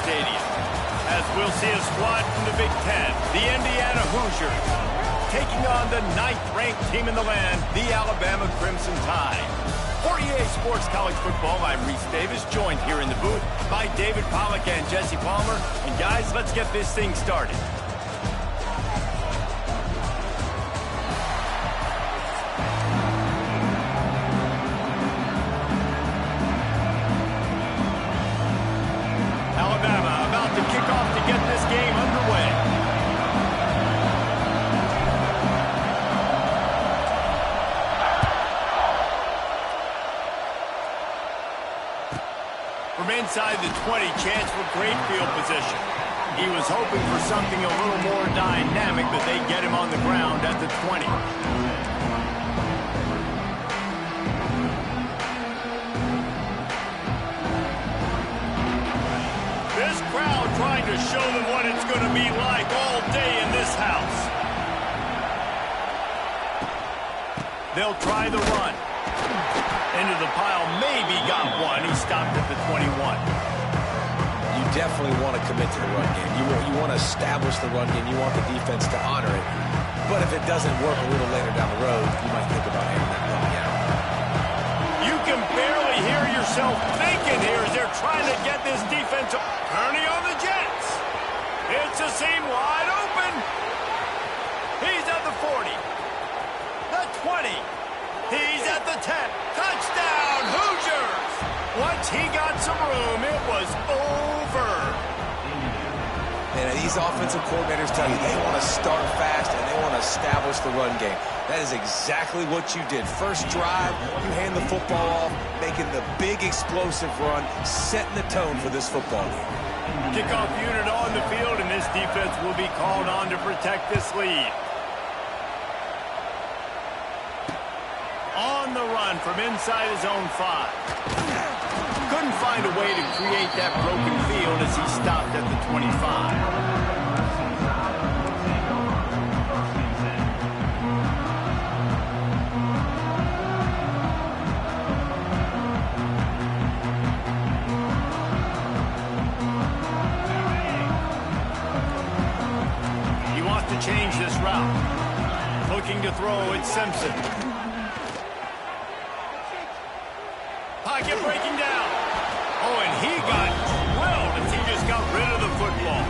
Stadium. As we'll see a squad from the Big Ten, the Indiana Hoosiers, taking on the 9th-ranked team in the land, the Alabama Crimson Tide. For EA Sports College Football, I'm Reese Davis, joined here in the booth by David Pollack and Jesse Palmer. And guys, let's get this thing started. Alabama about to kick off to get this game underway. From inside the 20, chance for great field position. He was hoping for something a little more dynamic, but they get him on the ground at the 20. This crowd trying to show them what it's going to be like all day in this house. They'll try the run. Into the pile, maybe got one. He stopped at the 21. You definitely want to commit to the run game. You want to establish the run game. You want the defense to honor it. But if it doesn't work a little later down the road, you might think about handing that running out. You can barely hear yourself thinking here as they're trying to get this defense turning on the Jets. It's a seam wide open. He's at the 40. The 20. He's at the 10. Touchdown, Hoosiers! Once he got some room, it was over. And these offensive coordinators tell you they want to start fast and they want to establish the run game. That is exactly what you did. First drive, you hand the football off, making the big explosive run, setting the tone for this football game. Kickoff unit on the field, and this defense will be called on to protect this lead. On the run from inside his own 5. Couldn't find a way to create that broken field as he stopped at the 25. He wants to change this route. Looking to throw, it's Simpson. Pocket breaking down. Oh, and he got drilled as he just got rid of the football.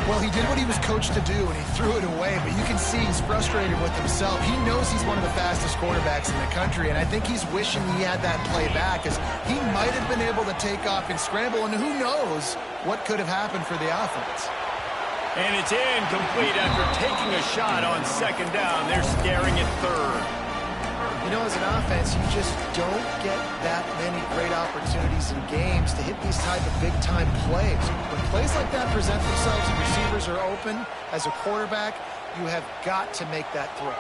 Well, he did what he was coached to do, and he threw it away. But you can see he's frustrated with himself. He knows he's one of the fastest quarterbacks in the country, and I think he's wishing he had that play back, as he might have been able to take off and scramble, and who knows what could have happened for the offense. And it's incomplete after taking a shot on second down. They're staring at third. You know, as an offense, you just don't get that many great opportunities in games to hit these type of big-time plays. When plays like that present themselves and receivers are open, as a quarterback, you have got to make that throw.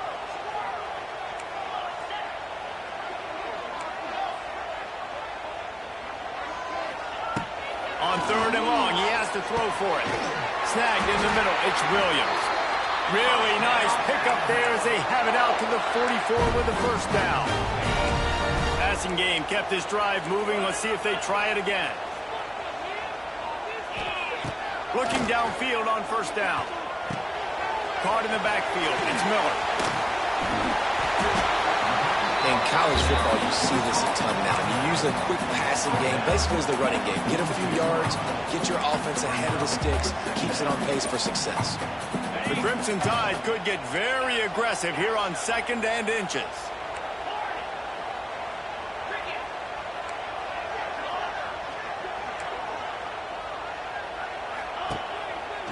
On third and long, he has to throw for it. Snagged in the middle, it's Williams. Really nice pickup there as they have it out to the 44 with the first down. Passing game kept this drive moving. Let's see if they try it again. Looking downfield on first down. Caught in the backfield. It's Miller. In college football, you see this a ton now. You use a quick passing game, basically as the running game. Get a few yards, get your offense ahead of the sticks, keeps it on pace for success. The Crimson Tide could get very aggressive here on second and inches.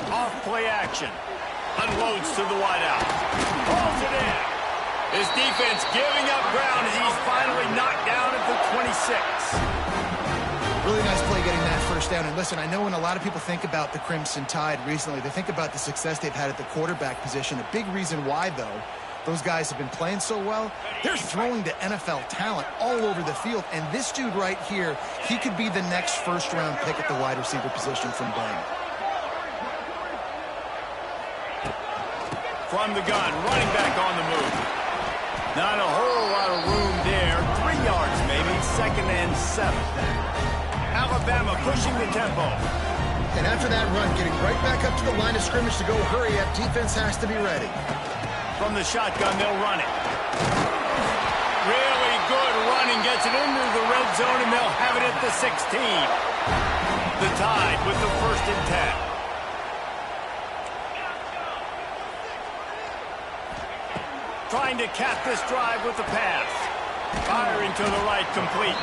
Off play action. Unloads to the wideout. Pulls it in. His defense giving up ground as he's finally knocked down at the 26. Really nice play getting that first down. And listen, I know when a lot of people think about the Crimson Tide recently, they think about the success they've had at the quarterback position. A big reason why, though, those guys have been playing so well, they're throwing to NFL talent all over the field. And this dude right here, he could be the next first-round pick at the wide receiver position from Bama. From the gun, running back on the move. Not a whole lot of room there. 3 yards maybe, second and 7. Alabama pushing the tempo. And after that run, getting right back up to the line of scrimmage to go hurry up, defense has to be ready. From the shotgun, they'll run it. Really good running, gets it into the red zone, and they'll have it at the 16. The Tide with the 1st and 10. Trying to cap this drive with the pass. Firing to the right, complete.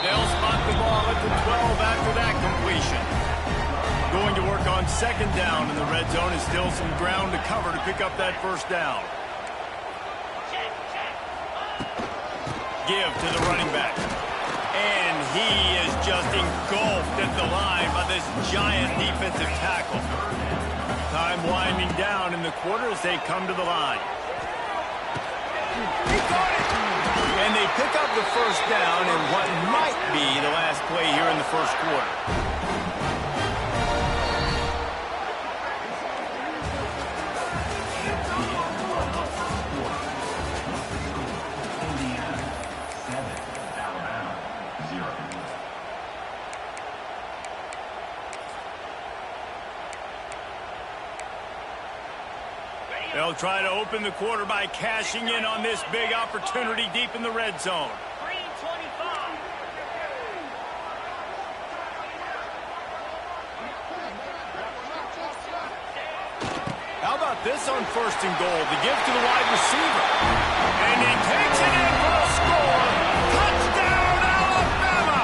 They'll spot the ball at the 12 after that completion. Going to work on 2nd down in the red zone. Is still some ground to cover to pick up that 1st down. Give to the running back. And he is just engulfed at the line by this giant defensive tackle. Time winding down in the quarter as they come to the line. He got it! And they pick up the 1st down in what might be the last play here in the 1st quarter. They'll try to open the quarter by cashing in on this big opportunity deep in the red zone. How about this on 1st and goal? The give to the wide receiver. And he takes it in for a score. Touchdown, Alabama!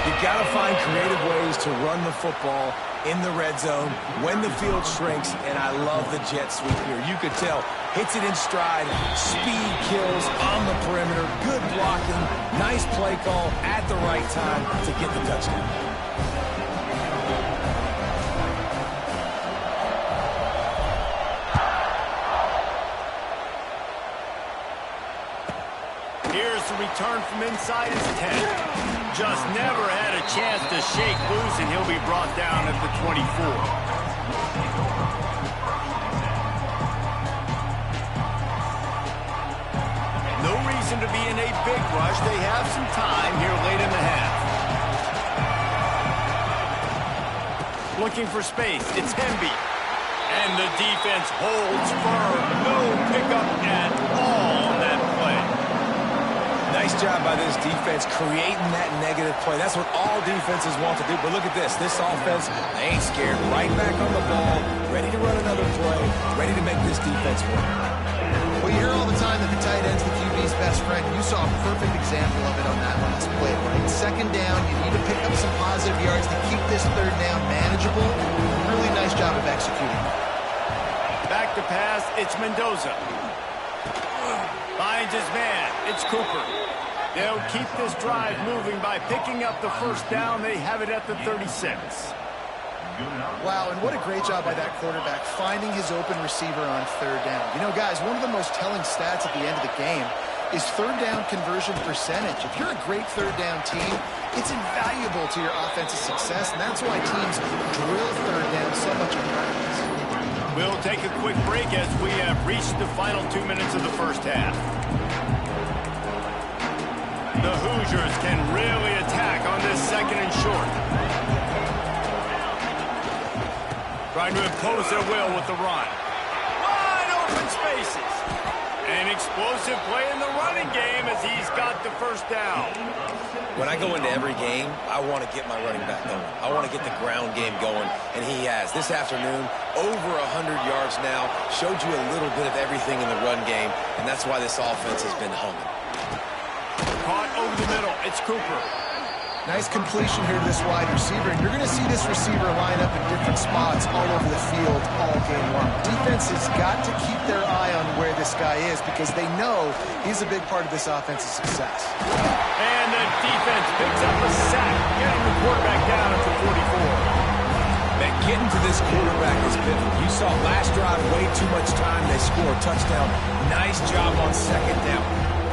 You got to find creative ways to run the football in the red zone when the field shrinks, and I love the jet sweep here. You could tell, hits it in stride, speed kills on the perimeter, good blocking, nice play call at the right time to get the touchdown. Here's the return from inside his 10. Just never had a chance to shake loose, and he'll be brought down at the 24. No reason to be in a big rush. They have some time here late in the half. Looking for space. It's Hemby. And the defense holds firm. No pickup at all on that play. Nice job by this defense creating that negative play. That's what all defenses want to do. But look at this. This offense, they ain't scared. Right back on the ball, ready to run another play, ready to make this defense win. Well, you hear all the time that the tight end's the QB's best friend. You saw a perfect example of it on that last play, right? 2nd down, you need to pick up some positive yards to keep this 3rd down manageable. Really nice job of executing. Back to pass, it's Mendoza. Finds his man, it's Cooper. They'll keep this drive moving by picking up the 1st down. They have it at the 36. Wow, and what a great job by that quarterback, finding his open receiver on 3rd down. You know, guys, one of the most telling stats at the end of the game is 3rd down conversion percentage. If you're a great 3rd down team, it's invaluable to your offensive success, and that's why teams drill 3rd down so much in practice. We'll take a quick break as we have reached the final 2 minutes of the 1st half. The Hoosiers can really attack on this 2nd and short. Trying to impose their will with the run. Wide open spaces. An explosive play in the running game as he's got the 1st down. When I go into every game, I want to get my running back going. I want to get the ground game going, and he has. This afternoon, over 100 yards now, showed you a little bit of everything in the run game, and that's why this offense has been humming. Caught over the middle. It's Cooper. Nice completion here to this wide receiver, and you're going to see this receiver line up in different spots all over the field all game long. Defense has got to keep their eye on where this guy is because they know he's a big part of this offense's success. And the defense picks up a sack, getting the quarterback down at the 44. Man, getting to this quarterback is pivotal. You saw last drive, way too much time. They score a touchdown. Nice job on 2nd down.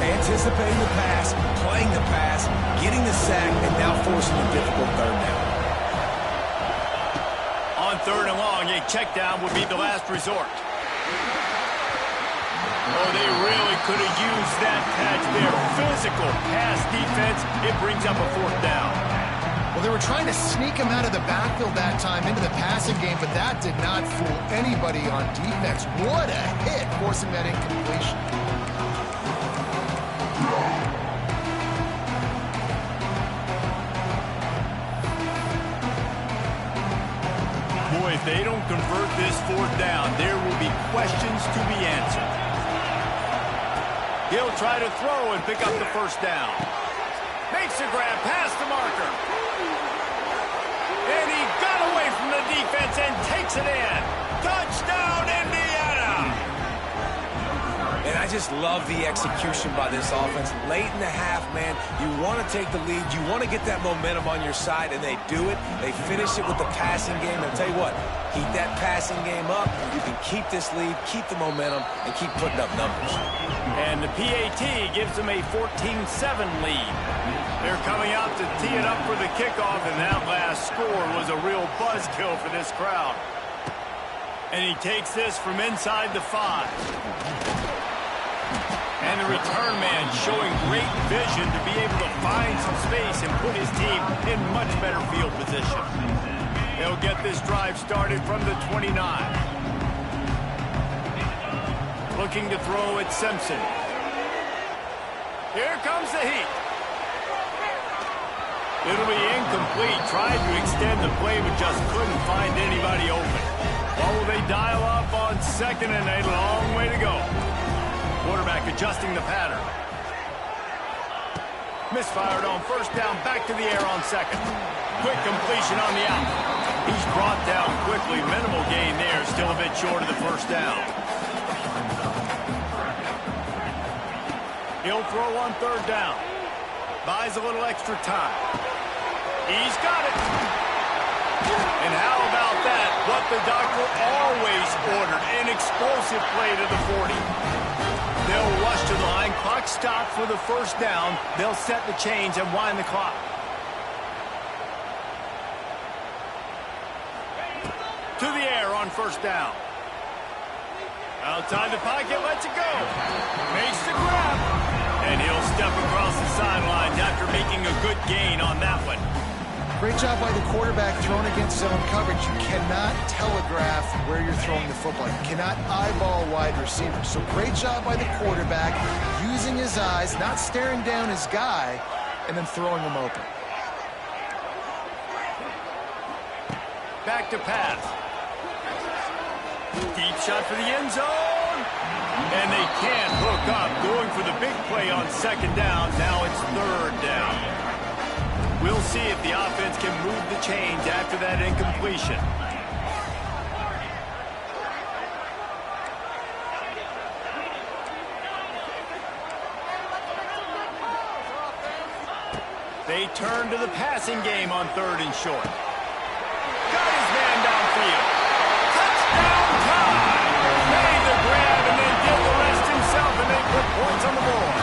Anticipating the pass, playing the pass, getting the sack, and now forcing a difficult 3rd down. On 3rd and long, a check down would be the last resort. Oh, they really could have used that patch there. Physical pass defense. It brings up a 4th down. Well, Well, they were trying to sneak him out of the backfield that time into the passing game, but that did not fool anybody on defense. What a hit, forcing that incompletion. Boy, if they don't convert this fourth down, there will be questions to be answered. He'll try to throw and pick up the first down. Makes a grab past the marker. And he got away from the defense and takes it in. Touchdown, Indiana! And I just love the execution by this offense. Late in the half, man, you want to take the lead. You want to get that momentum on your side, and they do it. They finish it with the passing game. And I'll tell you what, keep that passing game up. You can keep this lead, keep the momentum, and keep putting up numbers. And the PAT gives them a 14-7 lead. They're coming out to tee it up for the kickoff, and that last score was a real buzzkill for this crowd. And he takes this from inside the 5. And the return man showing great vision to be able to find some space and put his team in much better field position. They'll get this drive started from the 29. Looking to throw at Simpson. Here comes the heat. It'll be incomplete. Tried to extend the play, but just couldn't find anybody open. Or will they dial up on second and a long way to go? Quarterback adjusting the pattern. Misfired on first down, back to the air on second. Quick completion on the out. He's brought down quickly. Minimal gain there, still a bit short of the first down. He'll throw on third down. Buys a little extra time. He's got it. And how about that? What the doctor always ordered. An explosive play to the 40. They'll rush to the line. Clock stopped for the first down. They'll set the chains and wind the clock. To the air on first down. Outside the pocket, lets it go. Makes the grab. And he'll step across the sidelines after making a good gain on that one. Great job by the quarterback throwing against zone coverage. You cannot telegraph where you're throwing the football. You cannot eyeball wide receivers. So great job by the quarterback using his eyes, not staring down his guy, and then throwing him open. Back to pass. Deep shot for the end zone. And they can't hook up. Going for the big play on second down. Now it's third down. We'll see if the offense can move the chains after that incompletion. They turn to the passing game on third and short. Got his man downfield. Touchdown time! Made the grab and then did the rest himself, and they put points on the board.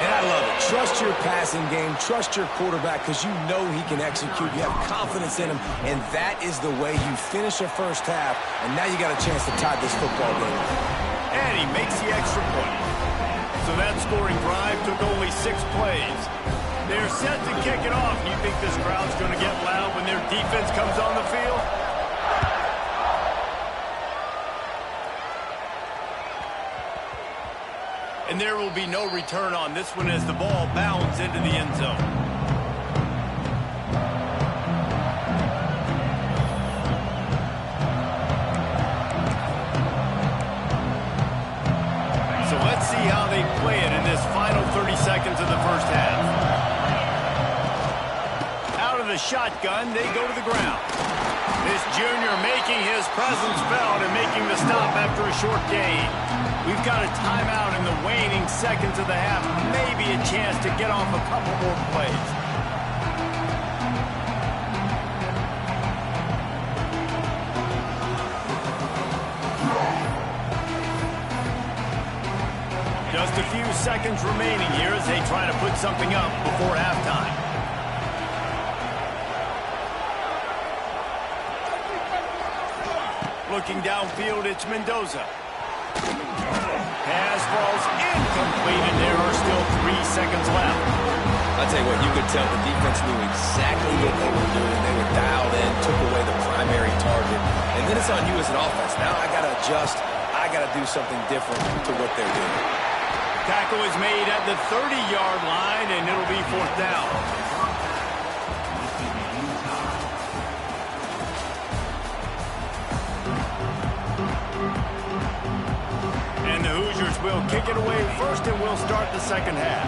And I love it. Trust your passing game. Trust your quarterback because you know he can execute. You have confidence in him, and that is the way you finish a first half, and now you got a chance to tie this football game. And he makes the extra point. So that scoring drive took only 6 plays. They're set to kick it off. You think this crowd's going to get loud when their defense comes on the field? And there will be no return on this one as the ball bounds into the end zone. So let's see how they play it in this final 30 seconds of the first half. Out of the shotgun, they go to the ground. This junior making his presence felt and making the stop after a short gain. We've got a timeout in the waning seconds of the half. Maybe a chance to get off a couple more plays. Just a few seconds remaining here as they try to put something up before halftime. Looking downfield, it's Mendoza. Pass falls incomplete, and there are still 3 seconds left. I'll tell you what, you could tell the defense knew exactly what they were doing. They were dialed in, took away the primary target. And then it's on you as an offense. Now I got to adjust. I got to do something different to what they're doing. Tackle is made at the 30-yard line, and it'll be 4th down. And the Hoosiers will kick it away first, and we'll start the second half.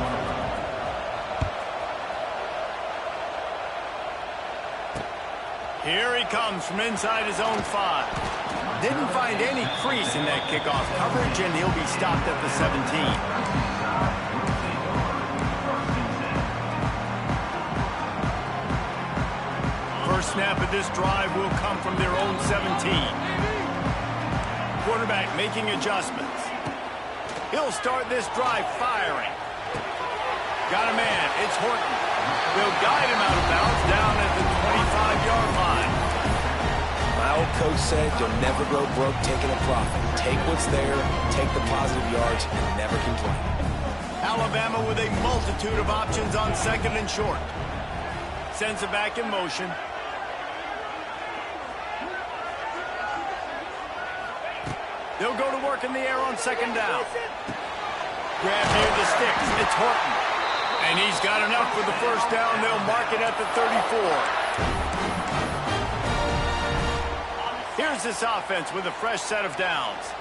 Here he comes from inside his own 5. Didn't find any crease in that kickoff coverage, and he'll be stopped at the 17. First snap of this drive will come from their own 17. Quarterback making adjustments. He'll start this drive firing. Got a man. It's Horton. They'll guide him out of bounds down at the 25-yard line. My old coach said you'll never go broke taking a profit. Take what's there, take the positive yards, and never complain. Alabama with a multitude of options on 2nd and short. Sends it back in motion. They'll go to work in the air on 2nd down. Grab near the sticks. It's Horton. And he's got enough for the first down. They'll mark it at the 34. Here's this offense with a fresh set of downs.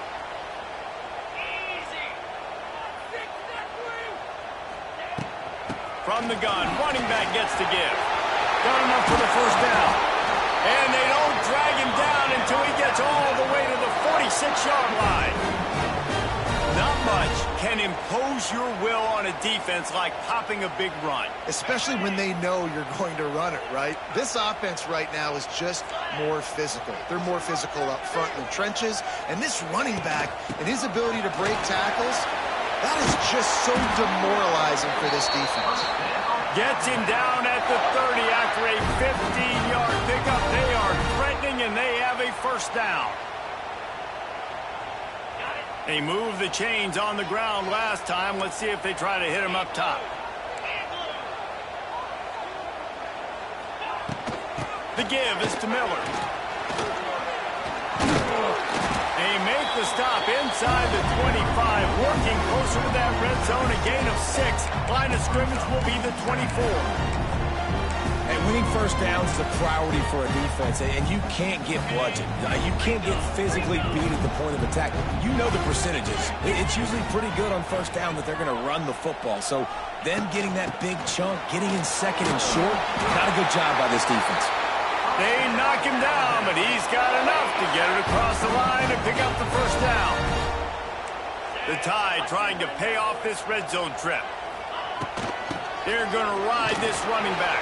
From the gun, running back gets to give. Got enough for the first down. And they don't drag him down until he gets all the way to the 46-yard line. Not much can impose your will on a defense like popping a big run. Especially when they know you're going to run it, right? This offense right now is just more physical. They're more physical up front in the trenches. And this running back and his ability to break tackles, that is just so demoralizing for this defense. Gets him down at the 30 after a 15-yard pickup. They are threatening, and they have a first down. They moved the chains on the ground last time. Let's see if they try to hit him up top. The give is to Miller. They make the stop inside the 25, working closer to that red zone, a gain of 6. Line of scrimmage will be the 24. And winning first downs is a priority for a defense, and you can't get bludgeoned. You can't get physically beat at the point of attack. You know the percentages. It's usually pretty good on first down that they're going to run the football. So then getting that big chunk, getting in 2nd and short, not a good job by this defense. They knock him down, but he's got enough to get it across the line and pick up the first down. The Tide trying to pay off this red zone trip. They're going to ride this running back.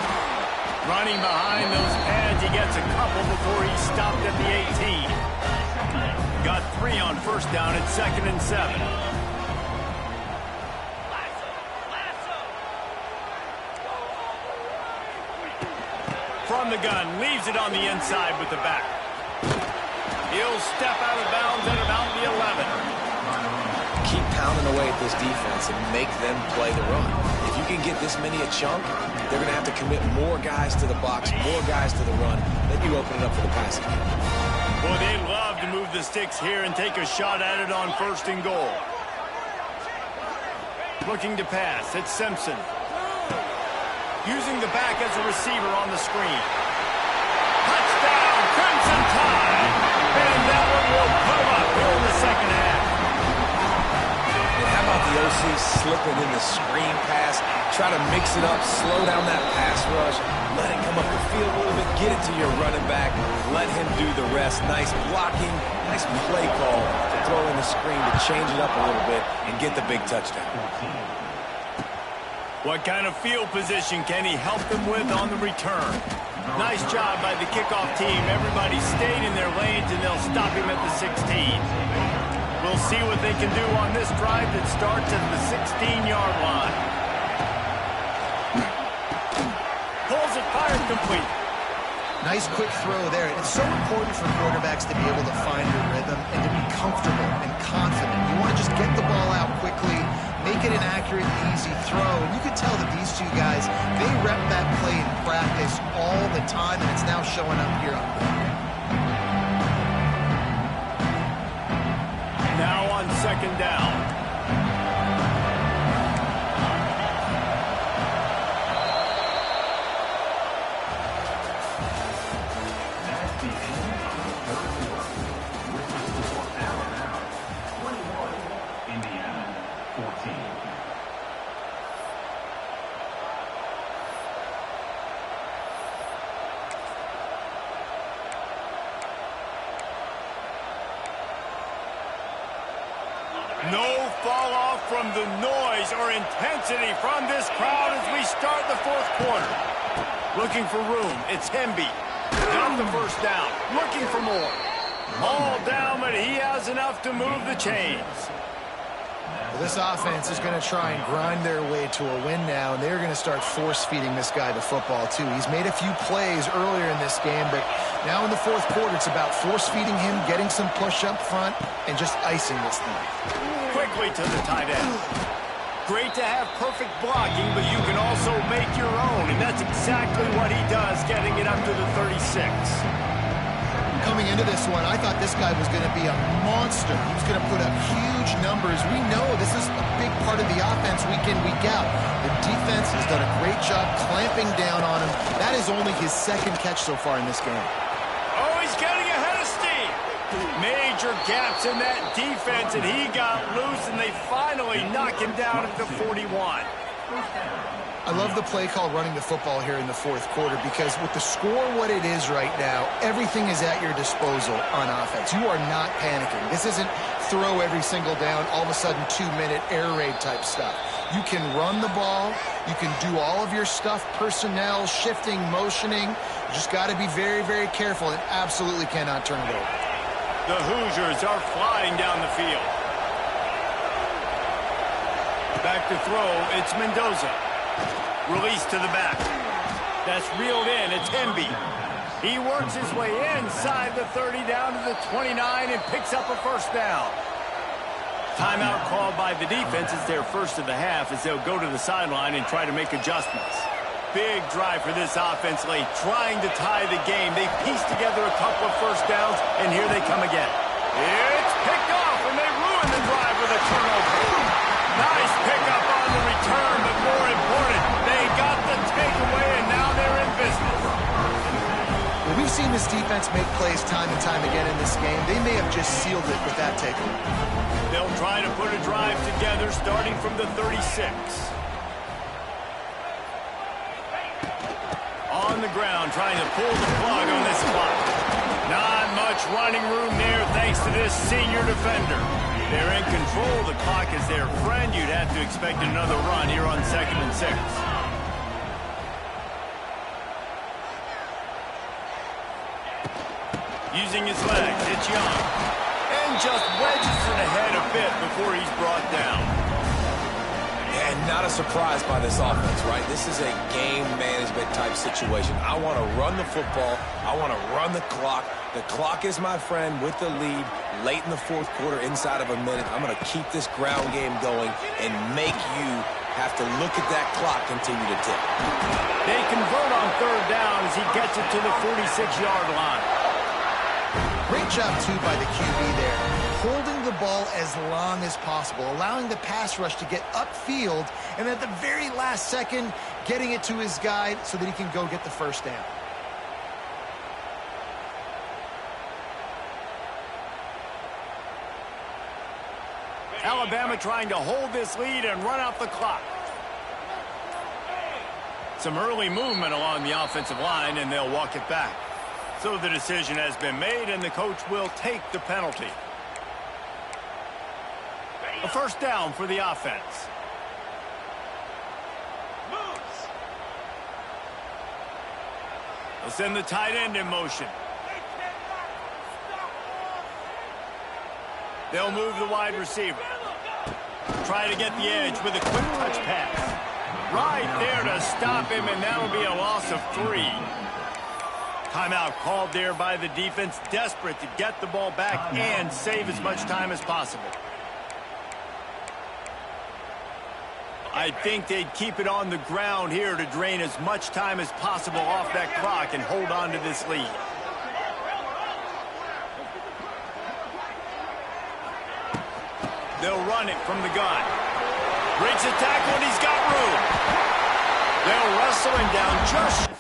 Running behind those pads, he gets a couple before he's stopped at the 18. Got 3 on first down at 2nd and 7. From the gun, leaves it on the inside with the back. He'll step out of bounds at about the 11. Keep pounding away at this defense and make them play the run. If you can get this many a chunk, they're going to have to commit more guys to the box, more guys to the run. Then you open it up for the passing game. Boy, they'd love to move the sticks here and take a shot at it on 1st and goal. Looking to pass, it's Simpson. Using the back as a receiver on the screen. Touchdown, Crimson Tide! And that one will put them up here in the second half. And how about the OC slipping in the screen pass? Try to mix it up, slow down that pass rush, let it come up the field a little bit, get it to your running back, let him do the rest. Nice blocking, nice play call to throw in the screen to change it up a little bit and get the big touchdown. What kind of field position can he help them with on the return? Nice job by the kickoff team. Everybody stayed in their lanes, and they'll stop him at the 16. We'll see what they can do on this drive that starts at the 16-yard line. Pulls it, fired complete. Nice quick throw there. It's so important for quarterbacks to be able to find your rhythm and to be comfortable and confident. You want to just get the ball out quickly, make it an accurate, easy throw. And you can tell that these two guys, they rep that play in practice all the time, and it's now showing up here on the Now on second down. No fall off from the noise or intensity from this crowd as we start the fourth quarter. Looking for room. It's Hemby. Got the first down. Looking for more. All down, but he has enough to move the chains. Well, this offense is going to try and grind their way to a win now, and they're going to start force-feeding this guy the football, too. He's made a few plays earlier in this game, but now in the fourth quarter, it's about force-feeding him, getting some push up front, and just icing this thing. Quickly to the tight end. Great to have perfect blocking, but you can also make your own, and that's exactly what he does, getting it up to the 36. Coming into this one, I thought this guy was going to be a monster. He was going to put up huge numbers. We know this is a big part of the offense week in, week out. The defense has done a great job clamping down on him. That is only his second catch so far in this game. Oh, he's getting ahead of steam. Major gaps in that defense, and he got loose, and they finally knock him down at the 41. I love the play call running the football here in the fourth quarter because with the score what it is right now, everything is at your disposal on offense. You are not panicking. This isn't throw every single down, all of a sudden 2-minute air raid type stuff. You can run the ball. You can do all of your stuff, personnel, shifting, motioning. You just got to be very, very careful and absolutely cannot turn it over. The Hoosiers are flying down the field. Back to throw, it's Mendoza. Release to the back. That's reeled in. It's Hemby. He works his way inside the 30 down to the 29 and picks up a first down. Timeout called by the defense. It's their first of the half as they'll go to the sideline and try to make adjustments. Big drive for this offense late, trying to tie the game. They pieced together a couple of first downs, and here they come again. It's picked off, and they ruin the drive with a turnover. Nice pickup on the return, but more important, they got the takeaway, and now they're in business. Well, we've seen this defense make plays time and time again in this game. They may have just sealed it with that takeaway. They'll try to put a drive together starting from the 36. On the ground, trying to pull the plug on this clock. Not much running room there thanks to this senior defender. They're in control. The clock is their friend. You'd have to expect another run here on 2nd and 6. Using his legs, it's Young. And just wedges it ahead a bit before he's brought down. And not a surprise by this offense, right? This is a game management type situation. I want to run the football. I want to run the clock. The clock is my friend with the lead late in the fourth quarter inside of a minute. I'm going to keep this ground game going and make you have to look at that clock continue to tick. They convert on 3rd down as he gets it to the 46-yard line. Great job, too, by the QB there. Holding the ball as long as possible, allowing the pass rush to get upfield, and at the very last second, getting it to his guy so that he can go get the first down. Alabama trying to hold this lead and run out the clock. Some early movement along the offensive line, and they'll walk it back. So the decision has been made, and the coach will take the penalty. A first down for the offense. They'll send the tight end in motion. They'll move the wide receiver. Try to get the edge with a quick touch pass. Right there to stop him, and that'll be a loss of 3. Timeout called there by the defense, desperate to get the ball back and save as much time as possible. I think they'd keep it on the ground here to drain as much time as possible off that clock and hold on to this lead. They'll run it from the gun. Breaks a tackle and he's got room. They'll wrestle him down just...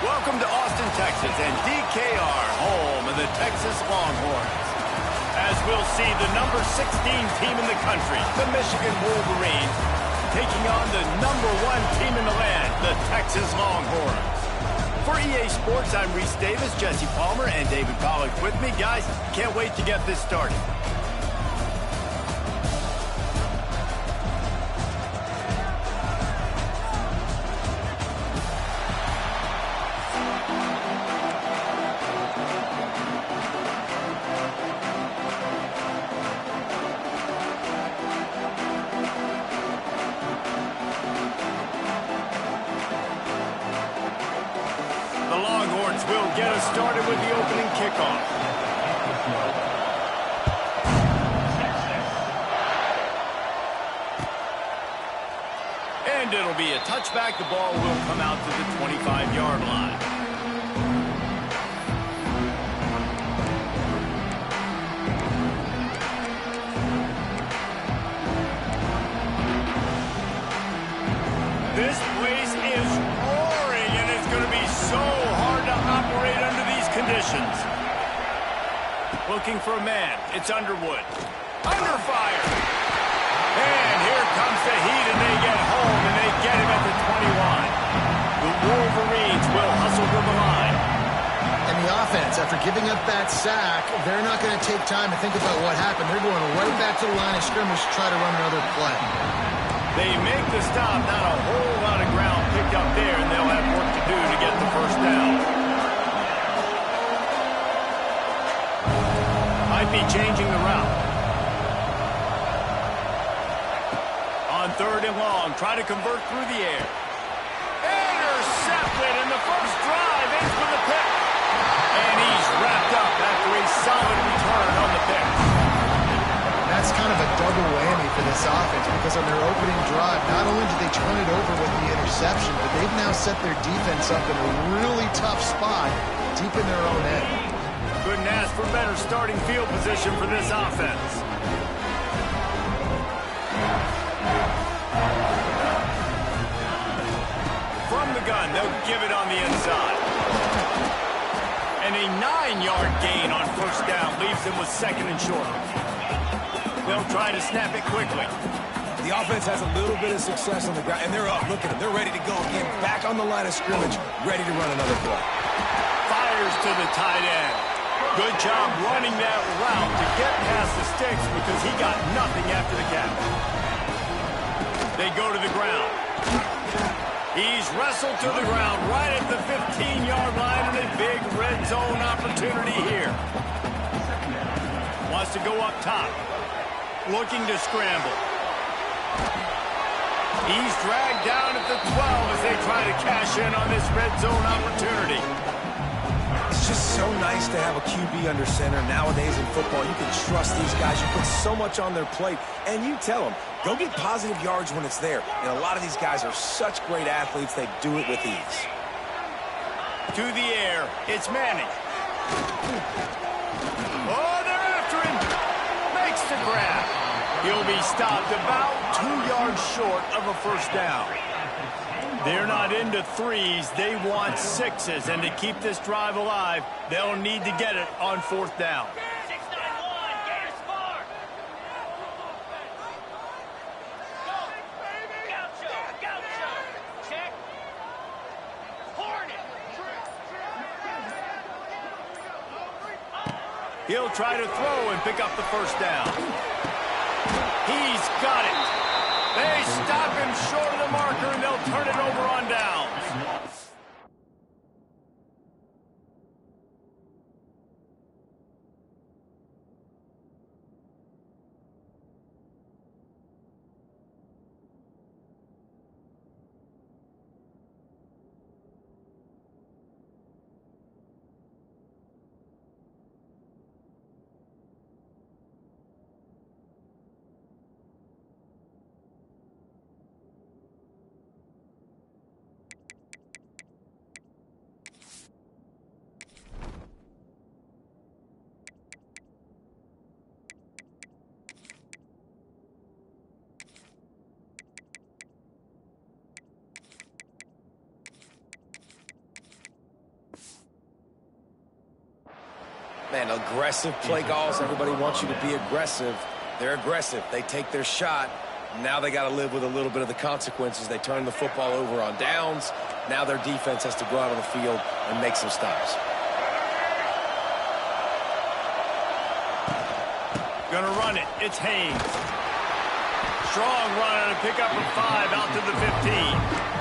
Welcome to Austin, Texas, and DKR, home of the Texas Longhorns. As we'll see, the number 16 team in the country, the Michigan Wolverines, taking on the number 1 team in the land, the Texas Longhorns. For EA Sports, I'm Reese Davis, Jesse Palmer, and David Pollack with me. Guys, can't wait to get this started. Will get us started with the opening kickoff. And it'll be a touchback. The ball will come out to the 25-yard line. This place is roaring, and it's going to be so hard to operate under these conditions. Looking for a man. It's Underwood. Under fire. And here comes the heat, and they get home, and they get him at the 21. The Wolverines will hustle to the line. And the offense, after after giving up that sack, they're not going to take time to think about what happened. They're going right back to the line of scrimmage to try to run another play. They make the stop, not a whole lot of ground picked up there, and they'll have work to do to get the first down. Might be changing the route. On 3rd and long, try to convert through the air. Intercepted, and the first drive ends with a pick. And he's wrapped up after a solid return on the pick. That's kind of a double whammy for this offense because on their opening drive, not only did they turn it over with the interception, but they've now set their defense up in a really tough spot deep in their own end. Couldn't ask for better starting field position for this offense. From the gun, they'll give it on the inside. And a 9-yard gain on first down leaves them with 2nd and short. They'll try to snap it quickly. The offense has a little bit of success on the ground, and they're up. Look at them. They're ready to go again. Back on the line of scrimmage, ready to run another play. Fires to the tight end. Good job running that route to get past the sticks because he got nothing after the catch. They go to the ground. He's wrestled to the ground right at the 15-yard line, and a big red zone opportunity here. Wants to go up top. Looking to scramble. He's dragged down at the 12 as they try to cash in on this red zone opportunity. It's just so nice to have a QB under center. Nowadays in football, you can trust these guys. You put so much on their plate, and you tell them, go get positive yards when it's there. And a lot of these guys are such great athletes, they do it with ease. To the air, it's Manning. Oh, they're after him. Makes the grab. He'll be stopped about 2 yards short of a first down. They're not into threes. They want 6s. And to keep this drive alive, they'll need to get it on 4th down. He'll try to throw and pick up the first down. He's got it. They stop him short of the marker, and they'll turn it over on downs. Man, aggressive play calls. Everybody wants you to be aggressive. They're aggressive. They take their shot. Now they got to live with a little bit of the consequences. They turn the football over on downs. Now their defense has to go out on the field and make some stops. Gonna run it. It's Haynes. Strong run and a pickup of 5 out to the 15.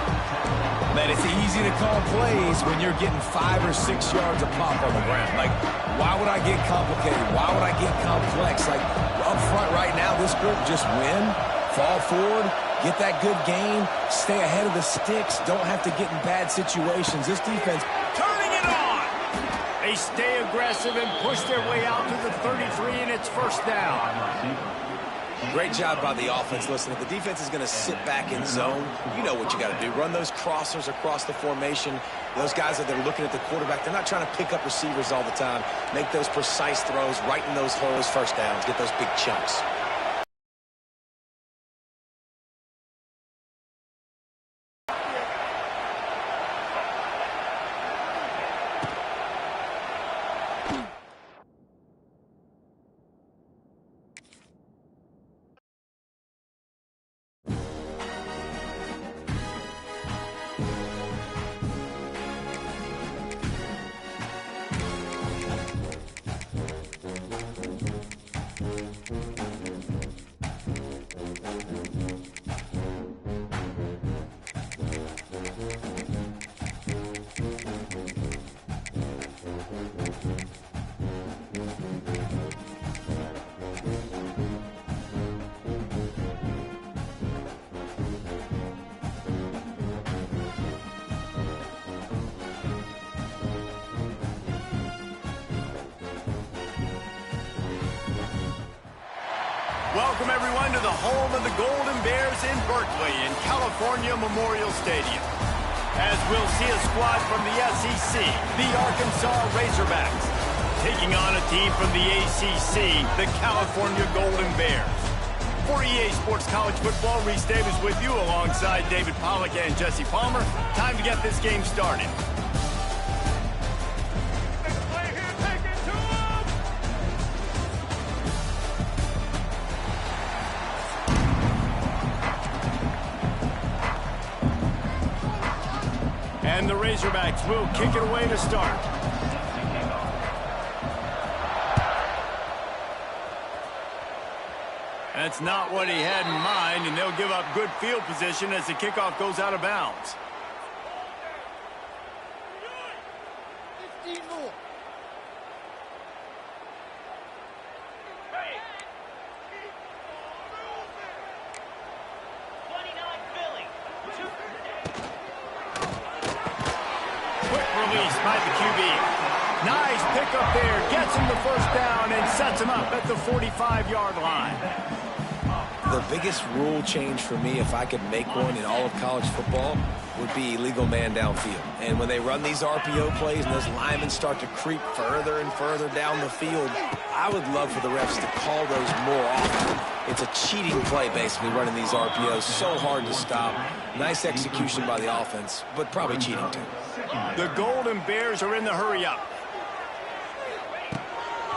Man, it's easy to call plays when you're getting 5 or 6 yards a pop on the ground. Like, why would I get complicated? Why would I get complex? Like, up front right now, this group just win, fall forward, get that good gain, stay ahead of the sticks, don't have to get in bad situations. This defense turning it on. They stay aggressive and push their way out to the 33, and it's first down. Great job by the offense. Listen, if the defense is going to sit back in zone, you know what you got to do. Run those crossers across the formation. Those guys that are looking at the quarterback, they're not trying to pick up receivers all the time. Make those precise throws right in those holes, first downs, get those big chunks. Welcome, everyone, to the home of the Golden Bears in Berkeley in California Memorial Stadium. As we'll see a squad from the SEC, the Arkansas Razorbacks, taking on a team from the ACC, the California Golden Bears. For EA Sports College Football, Reese Davis with you alongside David Pollack and Jesse Palmer. Time to get this game started. And the Razorbacks will kick it away to start. That's not what he had in mind, and they'll give up good field position as the kickoff goes out of bounds. By the QB. Nice pickup there. Gets him the first down and sets him up at the 45-yard line. The biggest rule change for me, if I could make one in all of college football, would be illegal man downfield. And when they run these RPO plays and those linemen start to creep further and further down the field, I would love for the refs to call those more often. It's a cheating play, basically, running these RPOs. So hard to stop. Nice execution by the offense, but probably cheating too. The Golden Bears are in the hurry-up.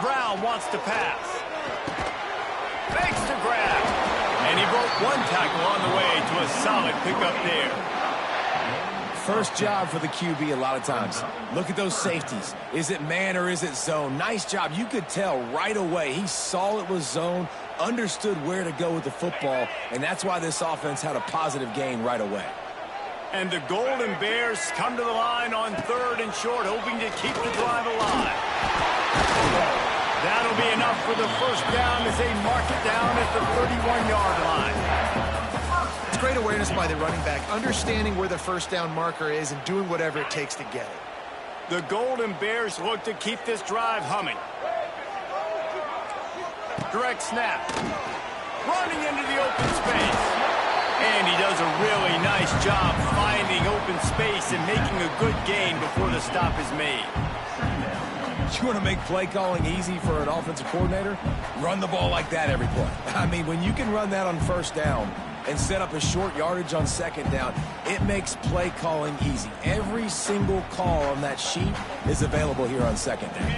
Brown wants to pass. Fakes to grab. And he broke one tackle on the way to a solid pickup there. First job for the QB a lot of times. Look at those safeties. Is it man or is it zone? Nice job. You could tell right away. He saw it was zone, understood where to go with the football, and that's why this offense had a positive gain right away. And the Golden Bears come to the line on 3rd and short, hoping to keep the drive alive. That'll be enough for the first down as they mark it down at the 31-yard line. It's great awareness by the running back, understanding where the first down marker is and doing whatever it takes to get it. The Golden Bears look to keep this drive humming. Direct snap. Running into the open space. And he does a really nice job finding open space and making a good gain before the stop is made. You want to make play calling easy for an offensive coordinator? Run the ball like that every play. I mean, when you can run that on first down and set up a short yardage on second down, it makes play calling easy. Every single call on that sheet is available here on second down.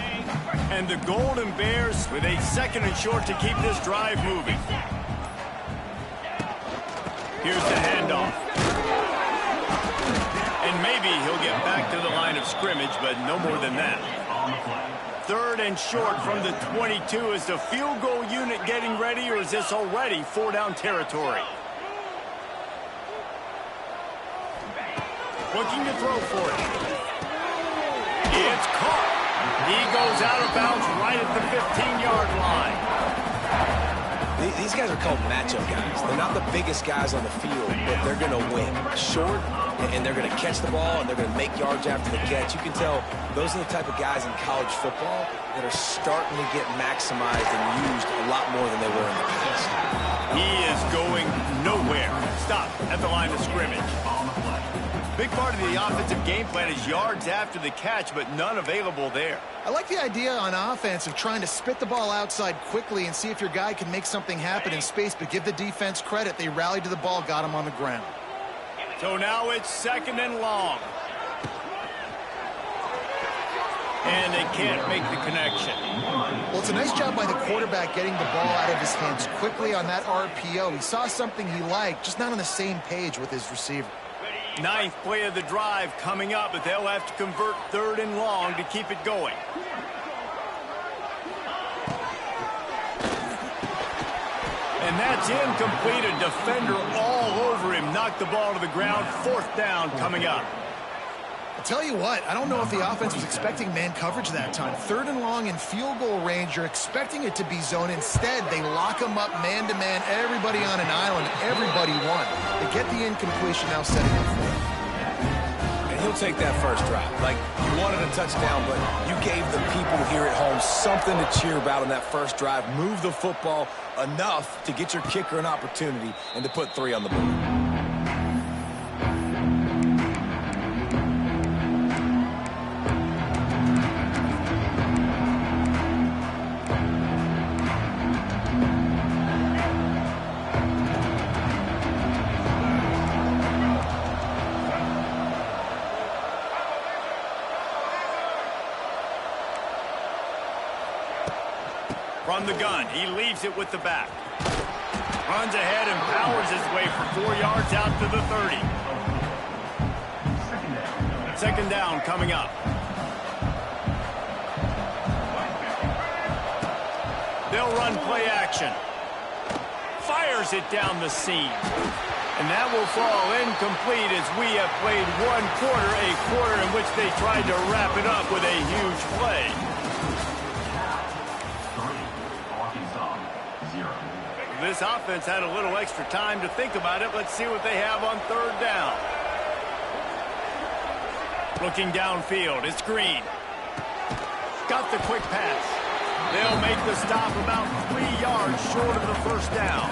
And the Golden Bears with a 2nd and short to keep this drive moving. Here's the handoff. And maybe he'll get back to the line of scrimmage, but no more than that. 3rd and short from the 22. Is the field goal unit getting ready, or is this already 4-down territory? Looking to throw for it. It's caught. He goes out of bounds right at the 15-yard line. These guys are called matchup guys. They're not the biggest guys on the field, but they're going to win. Short, and they're going to catch the ball, and they're going to make yards after the catch. You can tell those are the type of guys in college football that are starting to get maximized and used a lot more than they were in the past. He is going nowhere. Stop at the line of scrimmage. Big part of the offensive game plan is yards after the catch, but none available there. I like the idea on offense of trying to spit the ball outside quickly and see if your guy can make something happen in space, but give the defense credit. They rallied to the ball, got him on the ground. So now it's 2nd and long. And they can't make the connection. Well, it's a nice job by the quarterback getting the ball out of his hands quickly on that RPO. He saw something he liked, just not on the same page with his receiver. 9th play of the drive coming up, but they'll have to convert 3rd and long to keep it going. And that's incomplete. A defender all over him. Knocked the ball to the ground. 4th down coming up. I'll tell you what, I don't know if the offense was expecting man coverage that time. 3rd and long in field goal range, you're expecting it to be zone. Instead, they lock them up man-to-man, everybody on an island, everybody won. They get the incompletion, now setting up for it. and he'll take that first drive. Like, you wanted a touchdown, but you gave the people here at home something to cheer about on that first drive. Move the football enough to get your kicker an opportunity and to put 3 on the board. From the gun, he leaves it with the back. Runs ahead and powers his way for 4 yards out to the 30. Second down coming up. They'll run play action. Fires it down the seam. And that will fall incomplete as we have played one quarter, a quarter in which they tried to wrap it up with a huge play. This offense had a little extra time to think about it. Let's see what they have on third down. Looking downfield, it's Green. Got the quick pass. They'll make the stop about 3 yards short of the first down.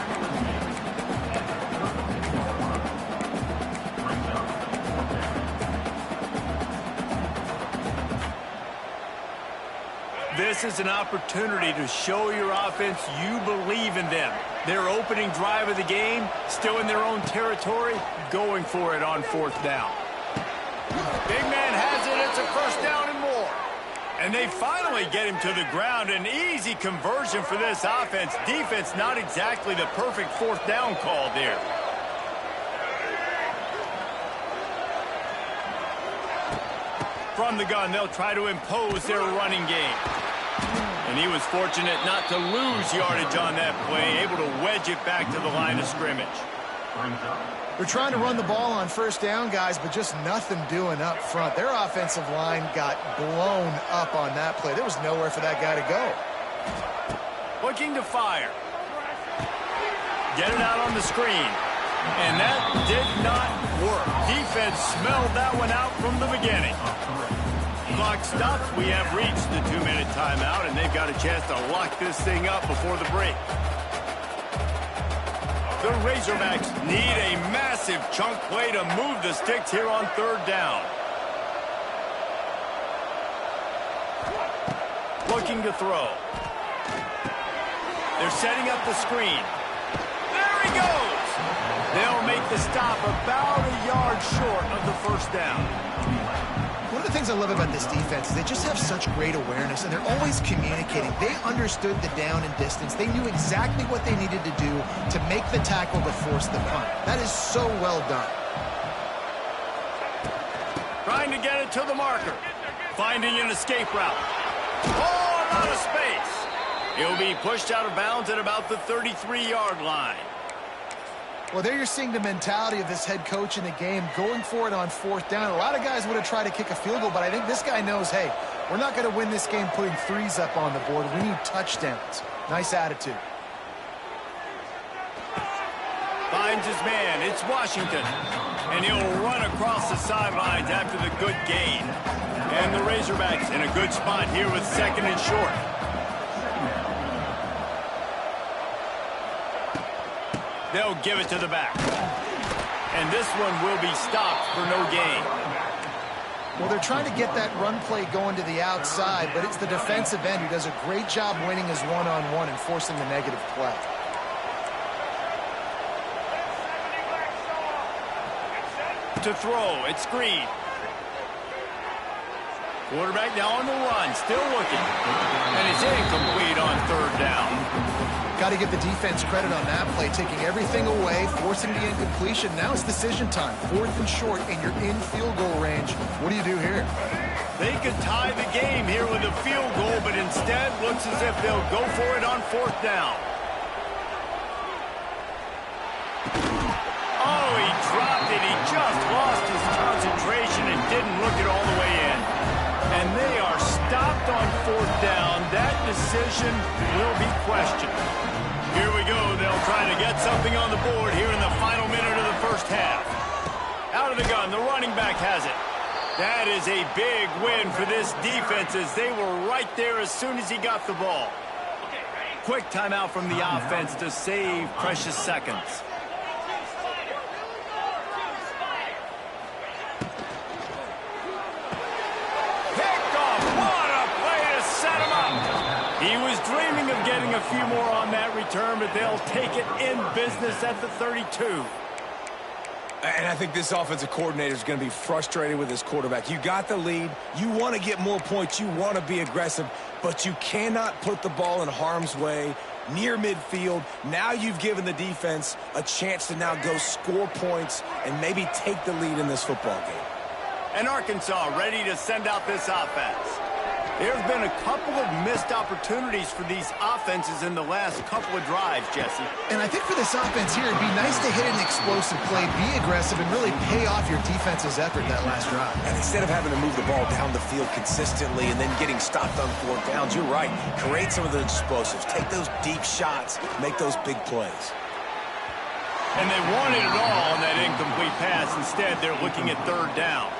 This is an opportunity to show your offense you believe in them. Their opening drive of the game, still in their own territory, going for it on fourth down. Big man has it, it's a first down and more. And they finally get him to the ground. An easy conversion for this offense. Defense not exactly the perfect fourth down call there. From the gun, they'll try to impose their running game. And he was fortunate not to lose yardage on that play, able to wedge it back to the line of scrimmage. They're trying to run the ball on first down, guys, but just nothing doing up front. Their offensive line got blown up on that play. There was nowhere for that guy to go. Looking to fire. Get it out on the screen. And that did not work. Defense smelled that one out from the beginning. Clock stops. We have reached the 2-minute timeout, and they've got a chance to lock this thing up before the break. The Razorbacks need a massive chunk play to move the sticks here on third down. Looking to throw. They're setting up the screen. There he goes! They'll make the stop about a yard short of the first down. One of the things I love about this defense is they just have such great awareness, and they're always communicating. They understood the down and distance. They knew exactly what they needed to do to make the tackle to force the punt. That is so well done. Trying to get it to the marker. Finding an escape route. Oh, out of space. He'll be pushed out of bounds at about the 33-yard line. Well, there you're seeing the mentality of this head coach in the game, going for it on fourth down. A lot of guys would have tried to kick a field goal, but I think this guy knows, hey, we're not going to win this game putting threes up on the board. We need touchdowns. Nice attitude. Finds his man. It's Washington. And he'll run across the sidelines after the good gain. And the Razorbacks in a good spot here with second and short. They'll give it to the back. And this one will be stopped for no gain. Well, they're trying to get that run play going to the outside, but it's the defensive end who does a great job winning his one-on-one and forcing the negative play. To throw, it's Green. Quarterback now on the run, still looking. And it's incomplete on third down. Got to give the defense credit on that play, taking everything away, forcing the incompletion. Now it's decision time. Fourth and short, and you're in field goal range. What do you do here? They could tie the game here with a field goal, but instead looks as if they'll go for it on fourth down. Oh, he dropped it. He just lost his concentration and didn't look it all the way in. And they are stopped on fourth down. That decision will be questioned. Here we go. They'll try to get something on the board here in the final minute of the first half. Out of the gun, the running back has it. That is a big win for this defense as they were right there as soon as he got the ball. Quick timeout from the offense to save precious seconds. He was dreaming of getting a few more on that return, but they'll take it in business at the 32. And I think this offensive coordinator is going to be frustrated with his quarterback. You got the lead. You want to get more points. You want to be aggressive, but you cannot put the ball in harm's way near midfield. Now you've given the defense a chance to now go score points and maybe take the lead in this football game. And Arkansas ready to send out this offense. There's been a couple of missed opportunities for these offenses in the last couple of drives, Jesse. And I think for this offense here, it'd be nice to hit an explosive play, be aggressive, and really pay off your defense's effort that last drive. And instead of having to move the ball down the field consistently and then getting stopped on 4 downs, you're right. Create some of the explosives. Take those deep shots. Make those big plays. And they wanted it all on that incomplete pass. Instead, they're looking at 3rd down.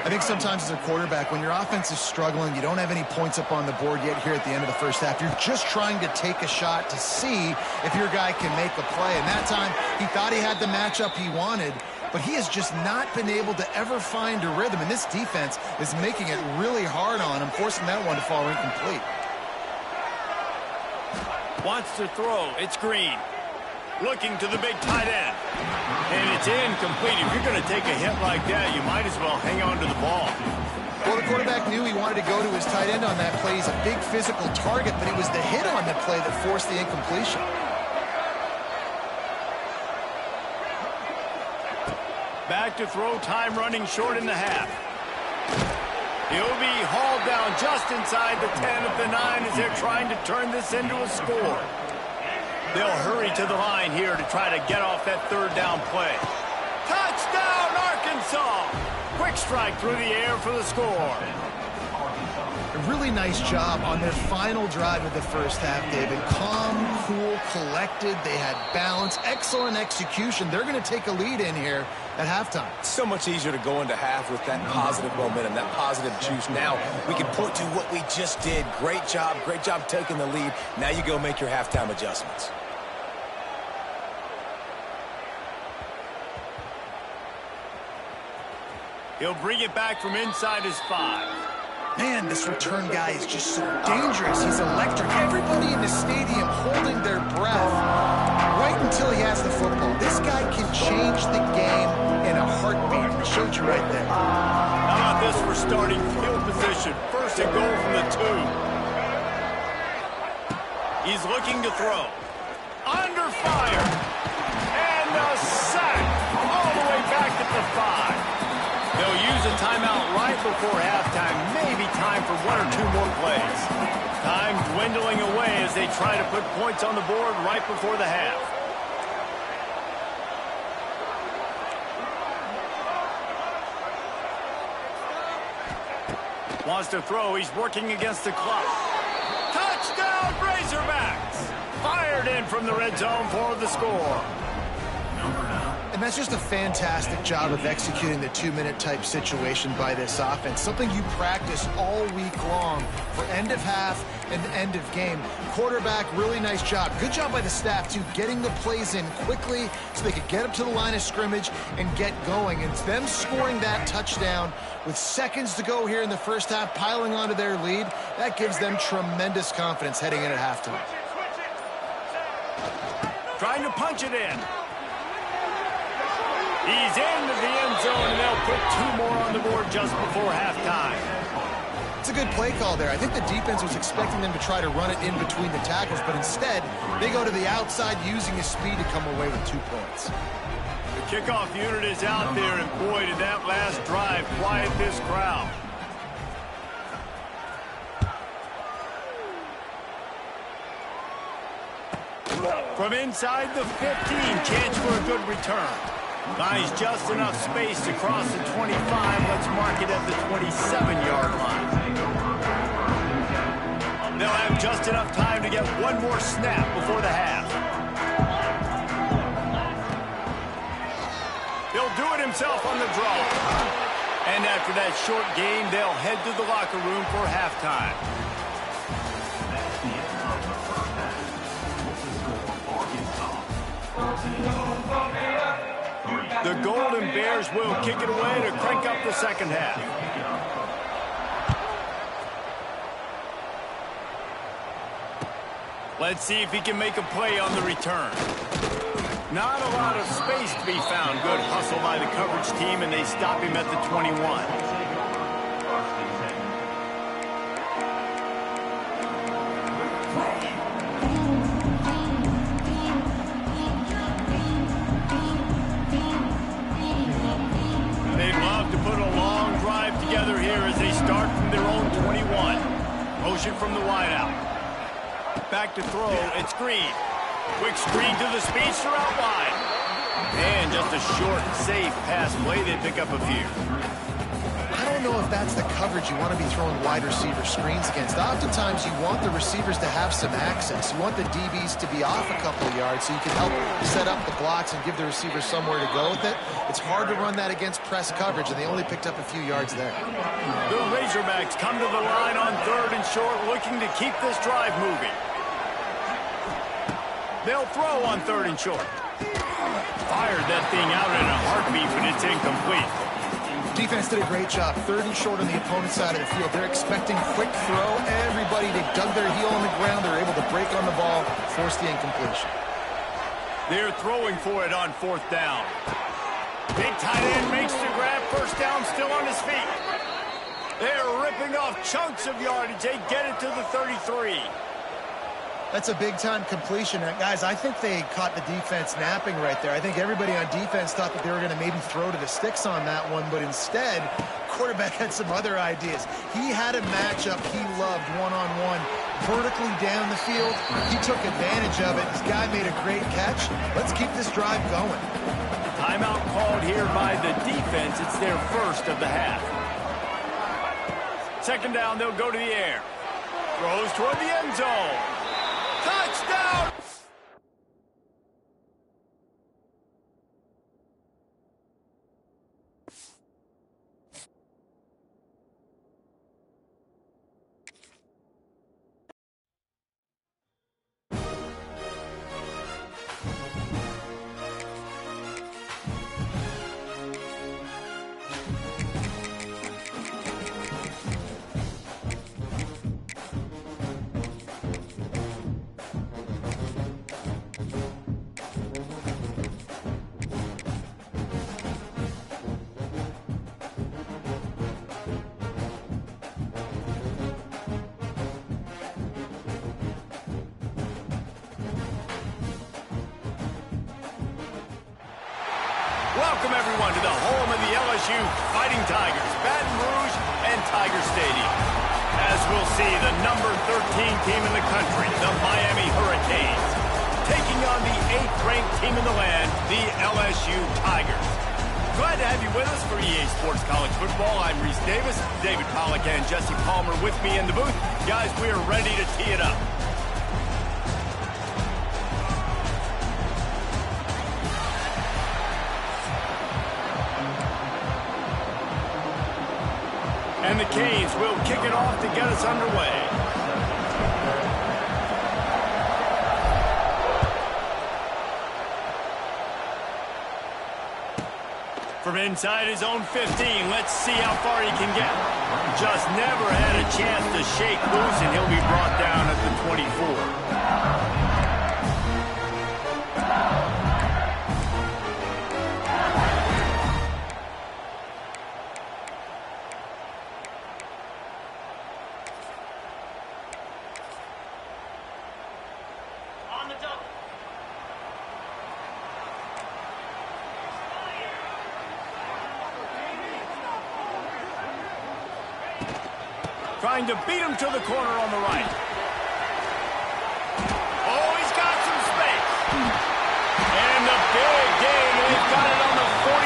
I think sometimes as a quarterback, when your offense is struggling, you don't have any points up on the board yet here at the end of the first half. You're just trying to take a shot to see if your guy can make a play. And that time, he thought he had the matchup he wanted, but he has just not been able to ever find a rhythm. And this defense is making it really hard on him, forcing that one to fall incomplete. Wants to throw. It's Green. Looking to the big tight end. And it's incomplete. If you're going to take a hit like that, you might as well hang on to the ball. Well, the quarterback knew he wanted to go to his tight end on that play. He's a big physical target, but it was the hit on the play that forced the incompletion. Back to throw, time running short in the half. He'll be hauled down just inside the 10 at the 9 as they're trying to turn this into a score. They'll hurry to the line here to try to get off that 3rd down play. Touchdown, Arkansas! Quick strike through the air for the score. A really nice job on their final drive of the first half, David. Calm, cool, collected. They had balance, excellent execution. They're going to take a lead in here at halftime. It's so much easier to go into half with that positive momentum, that positive juice. Now we can point to what we just did. Great job taking the lead. Now you go make your halftime adjustments. He'll bring it back from inside his 5. Man, this return guy is just so dangerous. He's electric. Everybody in the stadium holding their breath right until he has the football. This guy can change the game in a heartbeat. He showed you right there. How about this for starting field position? 1st and goal from the 2. He's looking to throw. Under fire. And a sack all the way back at the 5. They'll use a timeout right before halftime. Maybe time for 1 or 2 more plays. Time dwindling away as they try to put points on the board right before the half. Wants to throw. He's working against the clock. Touchdown, Razorbacks! Fired in from the red zone for the score. And that's just a fantastic job of executing the 2-minute type situation by this offense. Something you practice all week long for end of half and end of game. Quarterback, really nice job. Good job by the staff, too, getting the plays in quickly so they could get up to the line of scrimmage and get going. And it's them scoring that touchdown with seconds to go here in the first half, piling onto their lead. That gives them tremendous confidence heading in at halftime. Trying to punch it in. He's into the end zone, and they'll put 2 more on the board just before halftime. It's a good play call there. I think the defense was expecting them to try to run it in between the tackles, but instead, they go to the outside using his speed to come away with 2 points. The kickoff unit is out there, and boy, did that last drive quiet this crowd. From inside the 15, chance for a good return. Buys just enough space to cross the 25. Let's mark it at the 27-yard line. They'll have just enough time to get 1 more snap before the half. He'll do it himself on the draw. And after that short game, they'll head to the locker room for halftime. The Golden Bears will kick it away to crank up the second half. Let's see if he can make a play on the return. Not a lot of space to be found. Good hustle by the coverage team, and they stop him at the 21. They'd love to put a long drive together here as they start from their own 21. Motion from the wideout. Back to throw. It's Green. Quick screen to the speedster out wide. And just a short, safe pass play. They pick up a few. I don't know if that's the coverage you want to be throwing wide receiver screens against. Oftentimes, you want the receivers to have some access. You want the DBs to be off a couple of yards so you can help set up the blocks and give the receivers somewhere to go with it. It's hard to run that against press coverage, and they only picked up a few yards there. The Razorbacks come to the line on 3rd and short, looking to keep this drive moving. They'll throw on 3rd and short. Fired that thing out in a heartbeat, but it's incomplete. Defense did a great job. 3rd and short on the opponent's side of the field. They're expecting quick throw. Everybody, they dug their heel on the ground. They're able to break on the ball, force the incompletion. They're throwing for it on 4th down. Big tight end makes the grab. 1st down, still on his feet. They're ripping off chunks of yardage. They get it to the 33. That's a big-time completion. Guys, I think they caught the defense napping right there. I think everybody on defense thought that they were going to maybe throw to the sticks on that one, but instead, quarterback had some other ideas. He had a matchup he loved one-on-one, vertically down the field. He took advantage of it. This guy made a great catch. Let's keep this drive going. Timeout called here by the defense. It's their first of the half. 2nd down, they'll go to the air. Throws toward the end zone. Touchdown! Welcome, everyone, to the home of the LSU Fighting Tigers, Baton Rouge and Tiger Stadium. As we'll see, the number 13 team in the country, the Miami Hurricanes, taking on the 8th-ranked team in the land, the LSU Tigers. Glad to have you with us for EA Sports College Football. I'm Reese Davis, David Pollack and Jesse Palmer with me in the booth. Guys, we are ready to tee it up. And the Canes will kick it off to get us underway. From inside his own 15, let's see how far he can get. Just never had a chance to shake loose, and he'll be brought down at the 24. Trying to beat him to the corner on the right. Oh, he's got some space. And the big gain, and he's got it on the 46.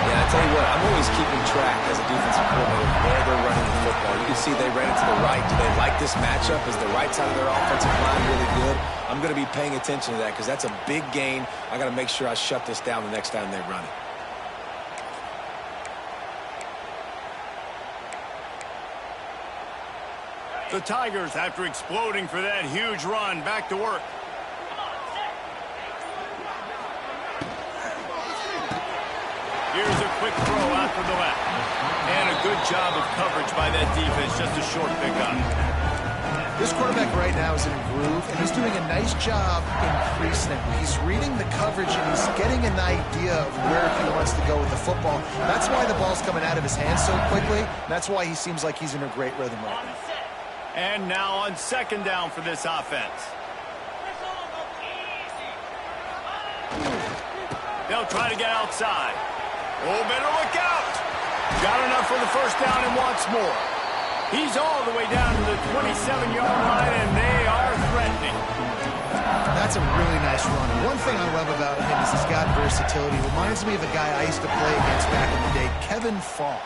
Yeah, I tell you what, I'm always keeping track as a defensive coordinator where they're running the football. You can see they ran it to the right. Do they like this matchup? Is the right side of their offensive line really good? I'm going to be paying attention to that because that's a big gain. I got to make sure I shut this down the next time they run it. The Tigers, after exploding for that huge run, back to work. Here's a quick throw out from the left. And a good job of coverage by that defense. Just a short pickup. This quarterback right now is in a groove, and he's doing a nice job increasing it. He's reading the coverage, and he's getting an idea of where he wants to go with the football. That's why the ball's coming out of his hands so quickly. That's why he seems like he's in a great rhythm right now. And now on second down for this offense. They'll try to get outside. Oh, better look out. Got enough for the first down and wants more. He's all the way down to the 27-yard line, and they are threatening. That's a really nice run. One thing I love about him is he's got versatility. Reminds me of a guy I used to play against back in the day, Kevin Falk.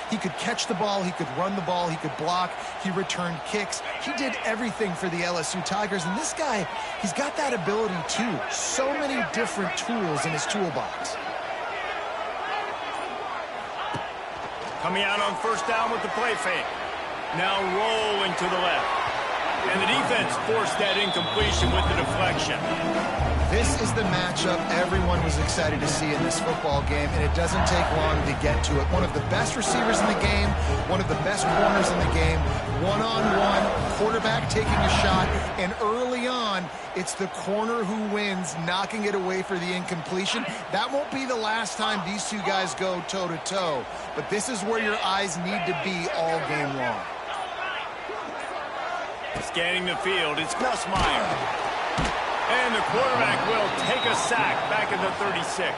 He could catch the ball, he could run the ball, he could block, he returned kicks. He did everything for the LSU Tigers, and this guy, he's got that ability too. So many different tools in his toolbox. Coming out on first down with the play fake. Now rolling to the left. And the defense forced that incompletion with the deflection. This is the matchup everyone was excited to see in this football game, and it doesn't take long to get to it. One of the best receivers in the game, one of the best corners in the game, one-on-one, quarterback taking a shot, and early on, it's the corner who wins, knocking it away for the incompletion. That won't be the last time these two guys go toe-to-toe, but this is where your eyes need to be all game long. Scanning the field, it's Nussmeier. And the quarterback will take a sack back at the 36.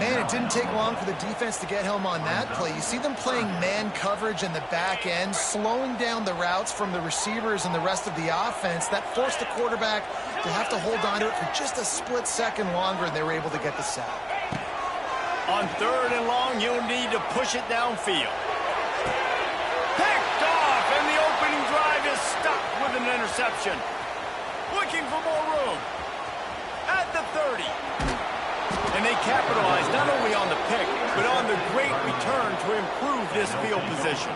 Man, it didn't take long for the defense to get home on that play. You see them playing man coverage in the back end, slowing down the routes from the receivers and the rest of the offense. That forced the quarterback to have to hold on to it for just a split second longer, and they were able to get the sack. On third and long, you'll need to push it downfield. Picked off, and the opening drive is stopped with an interception. Looking for more room. At the 30. And they capitalized not only on the pick, but on the great return to improve this field position.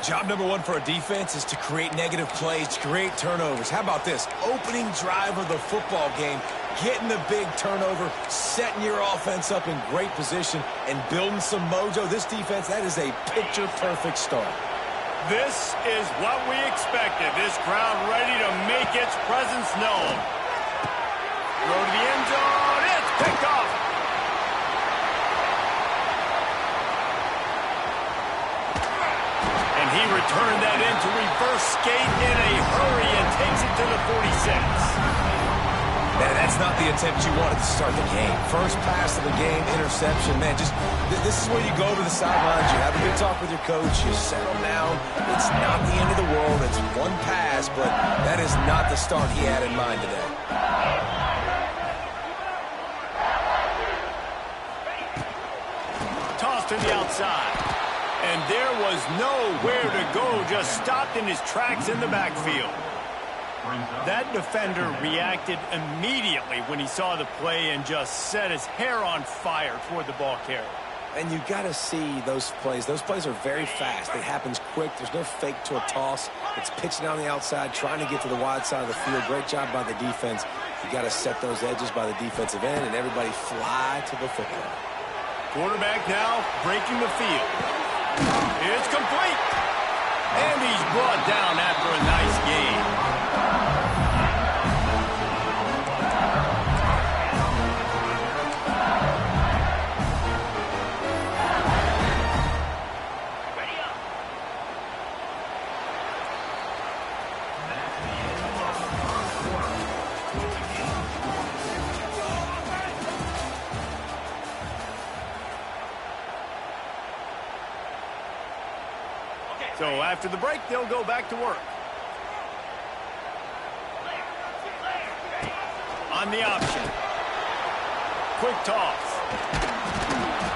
Job number one for a defense is to create negative plays, to create turnovers. How about this? Opening drive of the football game, getting the big turnover, setting your offense up in great position, and building some mojo. This defense, that is a picture-perfect start. This is what we expected. This crowd ready to make its presence known. Throw to the end zone. It's picked off. And he returned that into reverse skate in a hurry and takes it to the 46. Man, that's not the attempt you wanted to start the game. First pass of the game, interception. Man, just this is where you go to the sidelines. You have a good talk with your coach. You settle down. It's not the end of the world. It's one pass, but that is not the start he had in mind today. Tossed to the outside. And there was nowhere to go. Just stopped in his tracks in the backfield. That defender reacted immediately when he saw the play and just set his hair on fire toward the ball carrier. And you got to see those plays. Those plays are very fast. It happens quick. There's no fake to a toss. It's pitching on the outside, trying to get to the wide side of the field. Great job by the defense. You got to set those edges by the defensive end, and everybody fly to the football. Quarterback now breaking the field. It's complete. And he's brought down after a nice game. So after the break, they'll go back to work. On the option. Quick toss.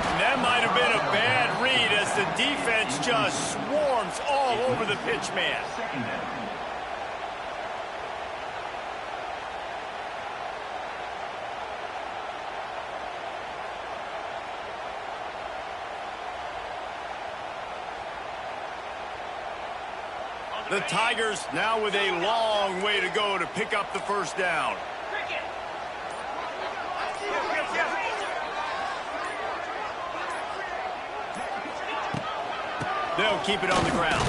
And that might have been a bad read as the defense just swarms all over the pitch man. The Tigers now with a long way to go to pick up the first down. They'll keep it on the ground.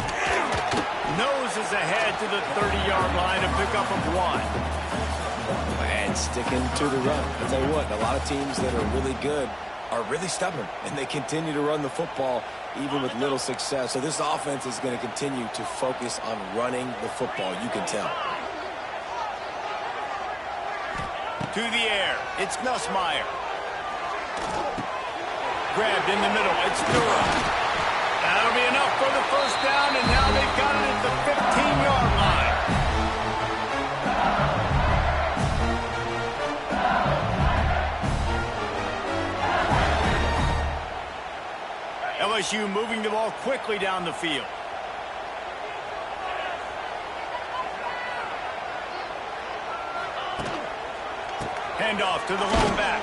Noses ahead to the 30-yard line to pick up of 1. And sticking to the run. I'll tell you what, a lot of teams that are really good are really stubborn, and they continue to run the football even with little success. So this offense is going to continue to focus on running the football, you can tell. To the air, it's Nussmeier. Grabbed in the middle, it's Durham. That'll be enough for the first down, and now they've got it at the 15-yard line. LSU moving the ball quickly down the field. Handoff to the lone back.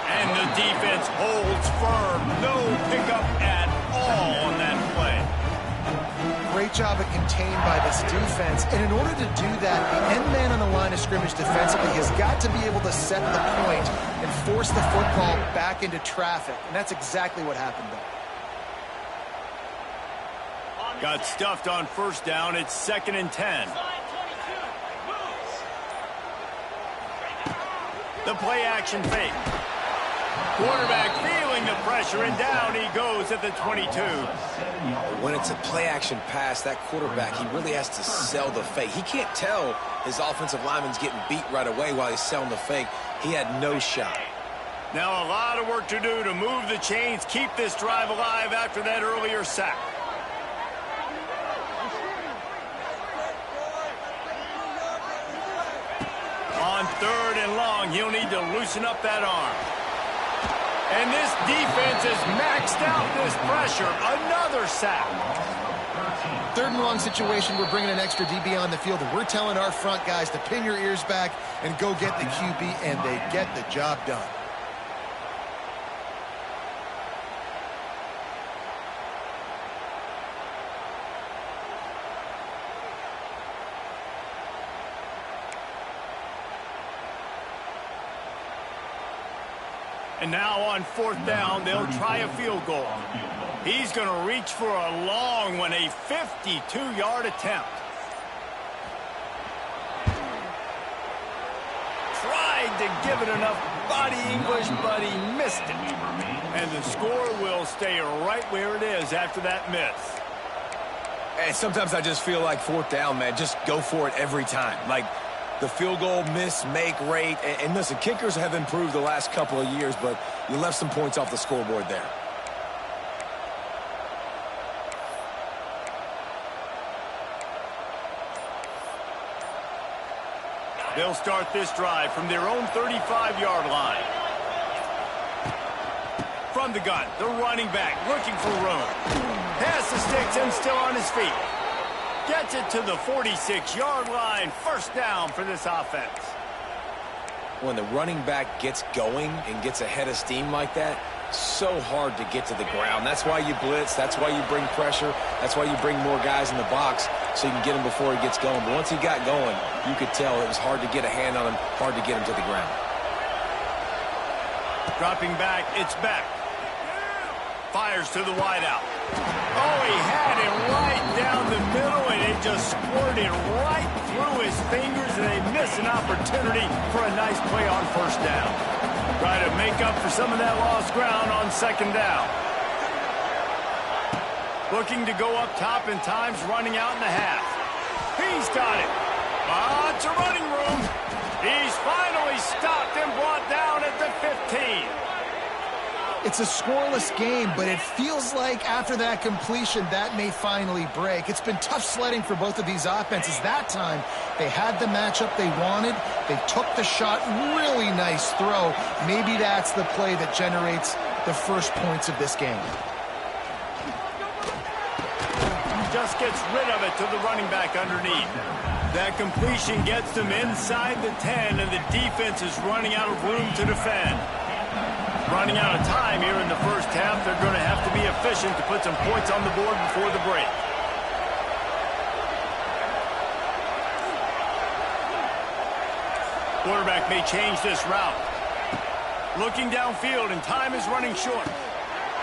And the defense holds firm. No pickup at all on that play. Great job of contained by this defense. And in order to do that, the end man on the line of scrimmage defensively has got to be able to set the point and force the football back into traffic. And that's exactly what happened there. Got stuffed on first down. It's 2nd and 10. The play action fake. Quarterback feeling the pressure, and down he goes at the 22. When it's a play-action pass, that quarterback, he really has to sell the fake. He can't tell his offensive lineman's getting beat right away while he's selling the fake. He had no shot. Now a lot of work to do to move the chains, keep this drive alive after that earlier sack. On 3rd and long, he'll need to loosen up that arm. And this defense has maxed out this pressure. Another sack. 3rd and long situation, we're bringing an extra DB on the field, and we're telling our front guys to pin your ears back and go get the QB, and they get the job done. And now on 4th down, they'll try a field goal. He's going to reach for a long one, a 52-yard attempt. Tried to give it enough body English, but he missed it. And the score will stay right where it is after that miss. And sometimes I just feel like 4th down, man, just go for it every time. Like, the field goal miss-make rate. And listen, kickers have improved the last couple of years, but you left some points off the scoreboard there. They'll start this drive from their own 35-yard line. From the gun, the running back looking for room. Pass the sticks and still on his feet. Gets it to the 46-yard line. First down for this offense. When the running back gets going and gets ahead of steam like that, so hard to get to the ground. That's why you blitz. That's why you bring pressure. That's why you bring more guys in the box so you can get him before he gets going. But once he got going, you could tell it was hard to get a hand on him, hard to get him to the ground. Dropping back, it's Beck. Fires to the wideout. Oh, he had it right down the middle, and it just squirted right through his fingers, and they miss an opportunity for a nice play on first down. Try to make up for some of that lost ground on 2nd down. Looking to go up top, and time's running out in the half. He's got it. Lots of running room. He's finally stopped and brought down at the 15. It's a scoreless game, but it feels like after that completion, that may finally break. It's been tough sledding for both of these offenses. That time, they had the matchup they wanted. They took the shot. Really nice throw. Maybe that's the play that generates the first points of this game. Just gets rid of it to the running back underneath. That completion gets them inside the 10, and the defense is running out of room to defend. Running out of time here in the first half. They're going to have to be efficient to put some points on the board before the break. Quarterback may change this route. Looking downfield, and time is running short.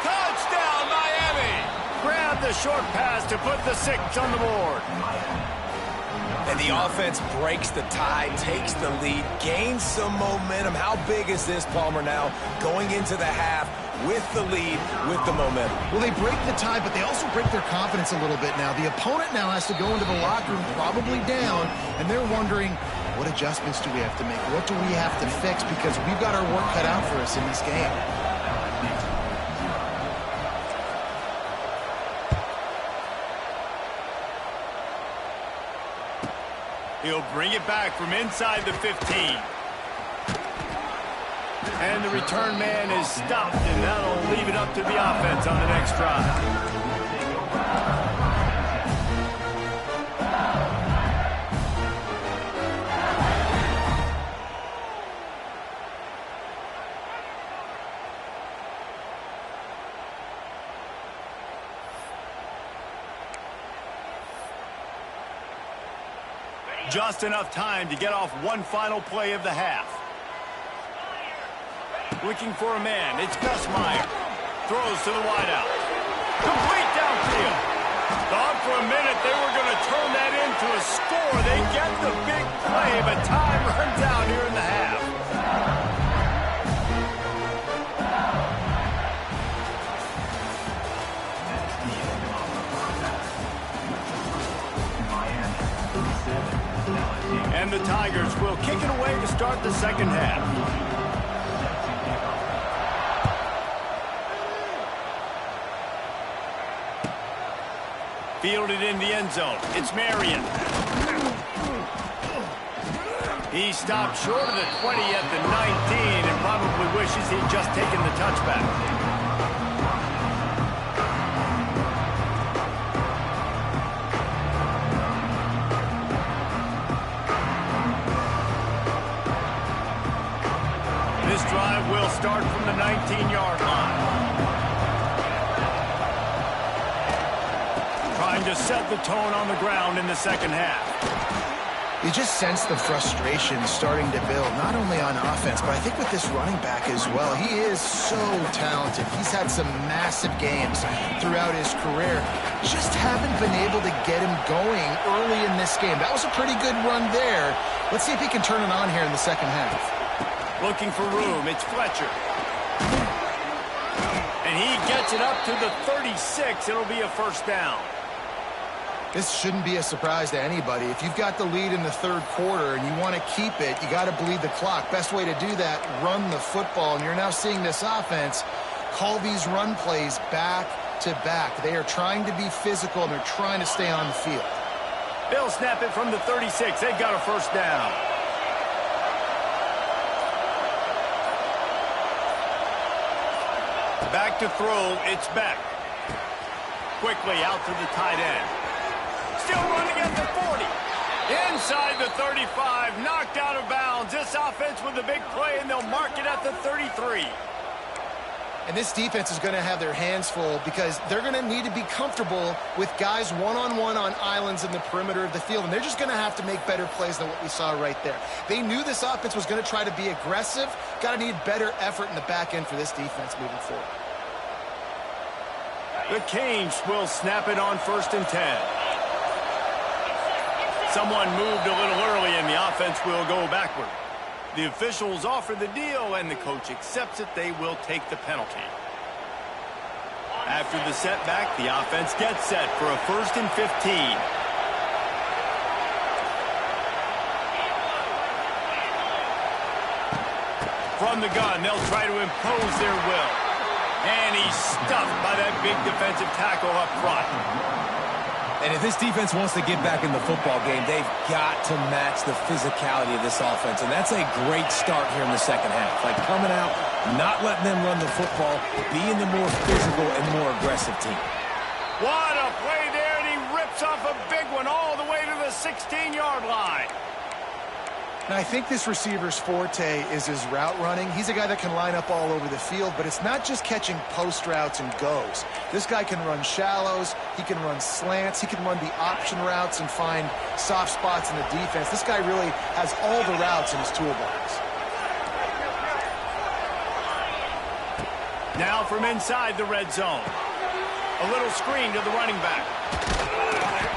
Touchdown, Miami! Grab the short pass to put the 6 on the board. And the offense breaks the tie, takes the lead, gains some momentum. How big is this, Palmer, now going into the half with the lead, with the momentum? Well, they break the tie, but they also break their confidence a little bit now. The opponent now has to go into the locker room probably down, and they're wondering, what adjustments do we have to make? What do we have to fix? Because we've got our work cut out for us in this game. He'll bring it back from inside the 15. And the return man is stopped, and that'll leave it up to the offense on the next drive. Just enough time to get off one final play of the half. Looking for a man. It's Gus Meyer. Throws to the wideout. Complete downfield. Thought for a minute they were going to turn that into a score. They get the big play, but time runs out here in the half. And the Tigers will kick it away to start the second half. Fielded in the end zone. It's Marion. He stopped short of the 20 at the 19 and probably wishes he'd just taken the touchback. This drive will start from the 19-yard line. Trying to set the tone on the ground in the second half. You just sense the frustration starting to build, not only on offense, but I think with this running back as well. He is so talented. He's had some massive games throughout his career. Just haven't been able to get him going early in this game. That was a pretty good run there. Let's see if he can turn it on here in the second half. Looking for room. It's Fletcher. And he gets it up to the 36. It'll be a first down. This shouldn't be a surprise to anybody. If you've got the lead in the third quarter and you want to keep it, you got to bleed the clock. Best way to do that, run the football. And you're now seeing this offense call these run plays back to back. They are trying to be physical, and they're trying to stay on the field. They'll snap it from the 36. They've got a first down. Back to throw, it's Beck. Quickly out to the tight end. Still running at the 40. Inside the 35, knocked out of bounds. This offense with a big play, and they'll mark it at the 33. And this defense is going to have their hands full because they're going to need to be comfortable with guys one-on-one on islands in the perimeter of the field, and they're just going to have to make better plays than what we saw right there. They knew this offense was going to try to be aggressive. Got to need better effort in the back end for this defense moving forward. The Canes will snap it on 1st and 10. Someone moved a little early, and the offense will go backward. The officials offer the deal, and the coach accepts it. They will take the penalty. After the setback, the offense gets set for a 1st and 15. From the gun, they'll try to impose their will. And he's stuffed by that big defensive tackle up front. And if this defense wants to get back in the football game, they've got to match the physicality of this offense. And that's a great start here in the second half. Like coming out, not letting them run the football, being the more physical and more aggressive team. What a play there, and he rips off a big one all the way to the 16-yard line. Now, I think this receiver's forte is his route running. He's a guy that can line up all over the field, but it's not just catching post routes and goes. This guy can run shallows, he can run slants, he can run the option routes and find soft spots in the defense. This guy really has all the routes in his toolbox. Now from inside the red zone. A little screen to the running back.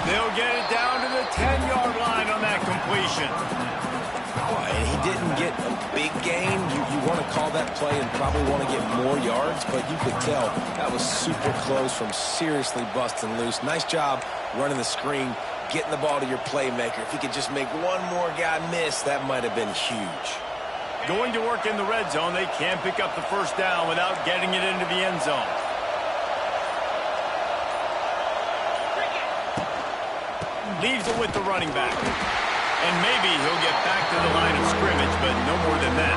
They'll get it down to the 10-yard line on that completion. And he didn't get a big gain. You want to call that play and probably want to get more yards, but you could tell that was super close from seriously busting loose. Nice job running the screen, getting the ball to your playmaker. If he could just make one more guy miss, that might have been huge. Going to work in the red zone, they can't pick up the first down without getting it into the end zone. Leaves it with the running back. And maybe he'll get back to the line of scrimmage, but no more than that.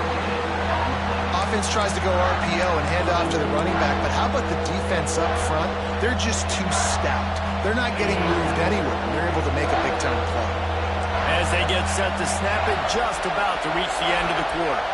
Offense tries to go RPO and hand off to the running back, but how about the defense up front? They're just too stout. They're not getting moved anywhere, and they're able to make a big-time play. As they get set to snap it, just about to reach the end of the quarter.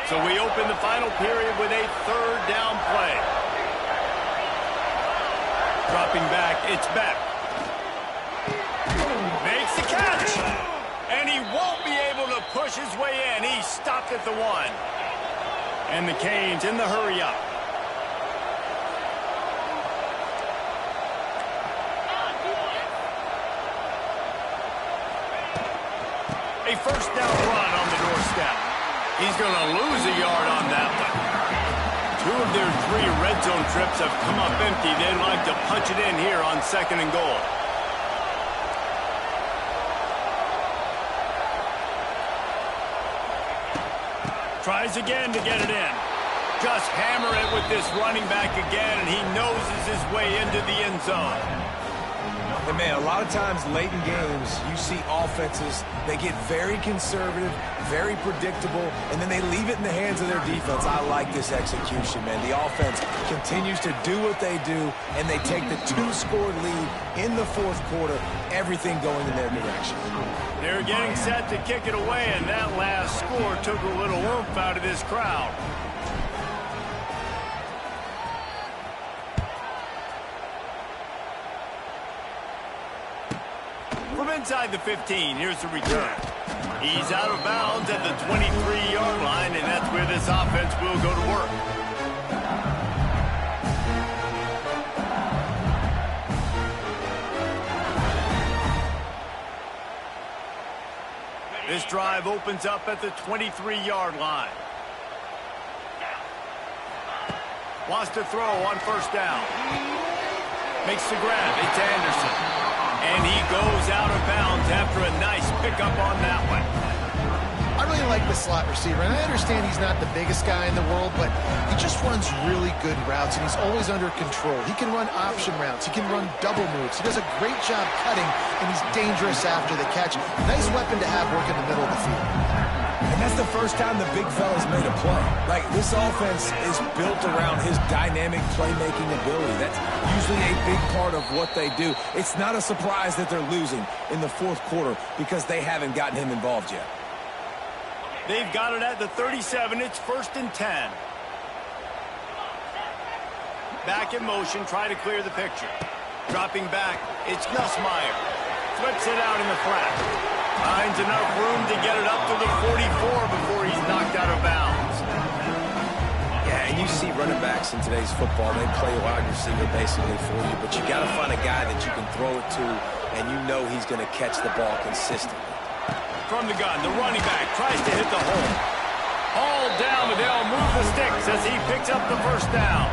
So we open the final period with a third down play. Dropping back, it's Beck. Makes the catch. And he won't be able to push his way in. He stopped at the 1. And the Canes in the hurry up. A first down run on the doorstep. He's going to lose a yard on that one. 2 of their 3 red zone trips have come up empty. They'd like to punch it in here on 2nd and goal. Tries again to get it in. Just hammer it with this running back again, and he noses his way into the end zone. And man, a lot of times late in games, you see offenses, they get very conservative, very predictable, and then they leave it in the hands of their defense. I like this execution, man. The offense continues to do what they do, and they take the 2-score lead in the 4th quarter, everything going in their direction. They're getting set to kick it away, and that last score took a little oomph out of this crowd. From inside the 15, here's the return. He's out of bounds at the 23-yard line, and that's where this offense will go to work. This drive opens up at the 23-yard line. Wants to throw on first down. Makes the grab. It's Anderson. And he goes out of bounds after a nice pickup on that one. I really like the slot receiver, and I understand he's not the biggest guy in the world, but he just runs really good routes, and he's always under control. He can run option routes. He can run double moves. He does a great job cutting, and he's dangerous after the catch. Nice weapon to have working the middle of the field. And that's the first time the big fella's made a play. Like, this offense is built around his dynamic playmaking ability. That's usually a big part of what they do. It's not a surprise that they're losing in the 4th quarter because they haven't gotten him involved yet. They've got it at the 37. It's 1st and 10. Back in motion, try to clear the picture. Dropping back, it's Nussmeier. Flips it out in the flat. Finds enough room to get it up to the 44 before he's knocked out of bounds. Yeah, and you see running backs in today's football, they play wide receiver basically for you, but you got to find a guy that you can throw it to, and you know he's going to catch the ball consistently. From the gun, the running back tries to hit the hole. All down, but they'll move the sticks as he picks up the first down.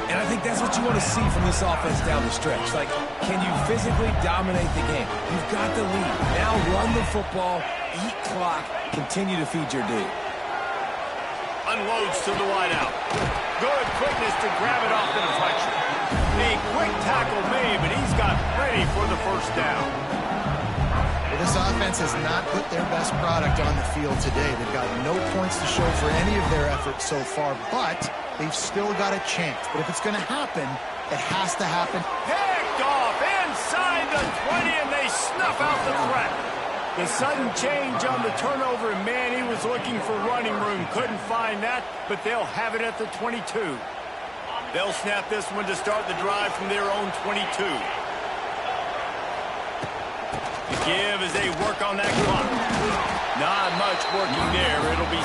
And I think that's what you want to see from this offense down the stretch. Like, can you physically dominate the game? You've got the lead. Now run the football, eat clock, continue to feed your dude. unloads to the wideout. Good quickness to grab it off the deflection. A quick tackle made, but he's got ready for the first down. Well, this offense has not put their best product on the field today. They've got no points to show for any of their efforts so far, but they've still got a chance. But if it's going to happen, it has to happen. Picked off inside the 20, and they snuff out the threat. The sudden change on the turnover, and man, he was looking for running room. Couldn't find that, but they'll have it at the 22. They'll snap this one to start the drive from their own 22. The give as they work on that clock. Not much working there. It'll be...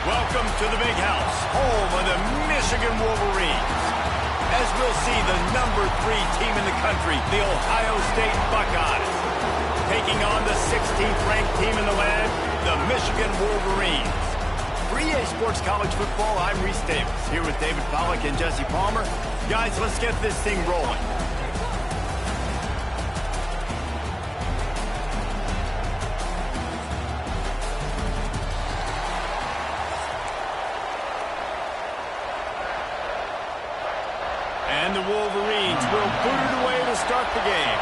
Welcome to the big house, home of the Michigan Wolverines. As we'll see, the number 3 team in the country, the Ohio State Buckeyes, taking on the 16th ranked team in the land, the Michigan Wolverines. For EA Sports College Football, I'm Reese Davis, here with David Pollack and Jesse Palmer. Guys, let's get this thing rolling. And the Wolverines will boot it away to start the game.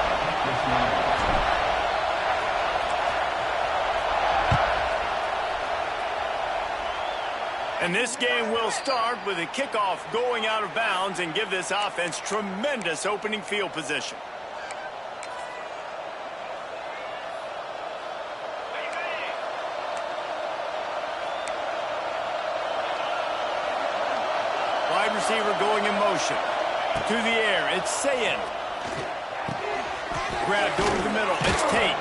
And this game will start with a kickoff going out of bounds and give this offense tremendous opening field position. Wide receiver going in motion. To the air, it's Sayin. Grabbed over the middle, it's Tate.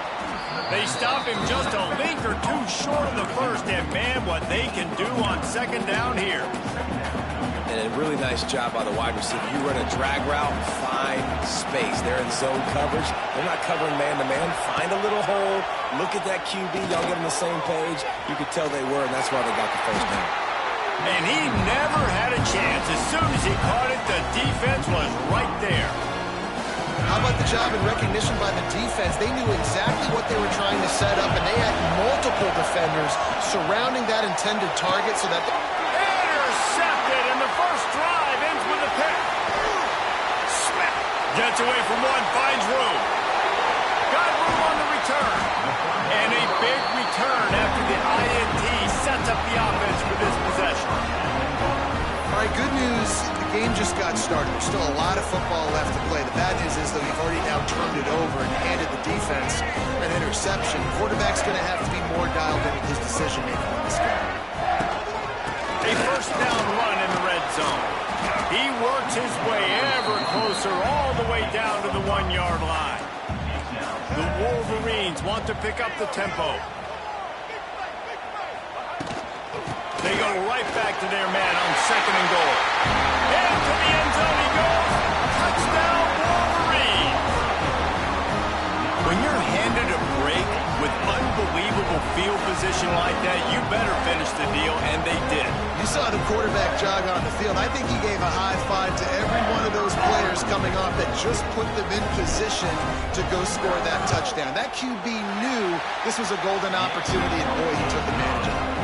They stop him just a link or two short of the first, and man, what they can do on second down here. And a really nice job by the wide receiver. You run a drag route, find space. They're in zone coverage. They're not covering man-to-man. Find a little hole. Look at that QB. Y'all get on the same page. You could tell they were, and that's why they got the first down. And he never had a chance. As soon as he caught it, the defense was right there. How about the job and recognition by the defense? They knew exactly what they were trying to set up, and they had multiple defenders surrounding that intended target so that... Intercepted, and the first drive ends with a pick. Smith gets away from one, finds room. Got room on the return. And a big return after the INT sets up the offense for this possession. All right, good news. The game just got started. There's still a lot of football left to play. The bad news is, though, you've already now turned it over and handed the defense an interception. The quarterback's going to have to be more dialed in with his decision-making in this game. A first down run in the red zone. He works his way ever closer all the way down to the 1-yard line. The Wolverines want to pick up the tempo. They go right back to their man on second and goal. Into the end zone he goes. Touchdown, Wolverines. When you're handed a break with unbelievable field position like that, you better finish the deal, and they did. You saw the quarterback jog on the field. I think he gave a high five to every one of those players coming off that just put them in position to go score that touchdown. That QB knew this was a golden opportunity, and boy, he took advantage of it.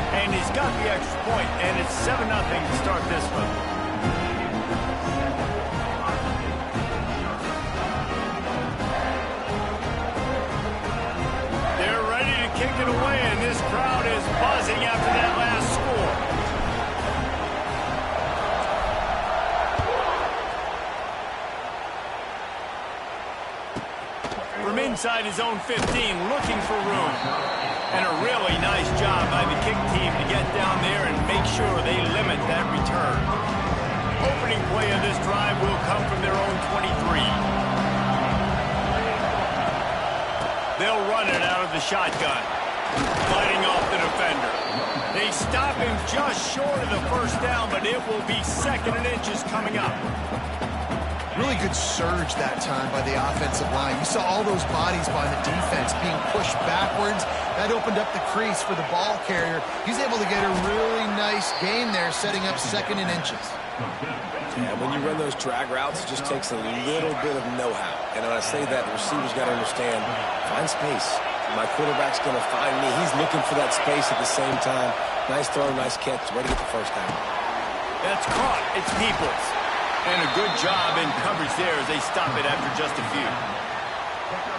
And he's got the extra point, and it's 7-0 to start this one. They're ready to kick it away, and this crowd is buzzing after that last from inside his own 15, looking for room. And a really nice job by the kick team to get down there and make sure they limit that return. Opening play of this drive will come from their own 23. They'll run it out of the shotgun, fighting off the defender. They stop him just short of the first down, but it will be 2nd and inches coming up. Really good surge that time by the offensive line. You saw all those bodies by the defense being pushed backwards. That opened up the crease for the ball carrier. He's able to get a really nice gain there, setting up 2nd and inches. Yeah, when you run those drag routes, it just takes a little bit of know-how. And when I say that, the receiver's got to understand, find space. My quarterback's going to find me. He's looking for that space at the same time. Nice throw, nice catch. Way to get the first down. That's caught. It's Peoples. And a good job in coverage there as they stop it after just a few.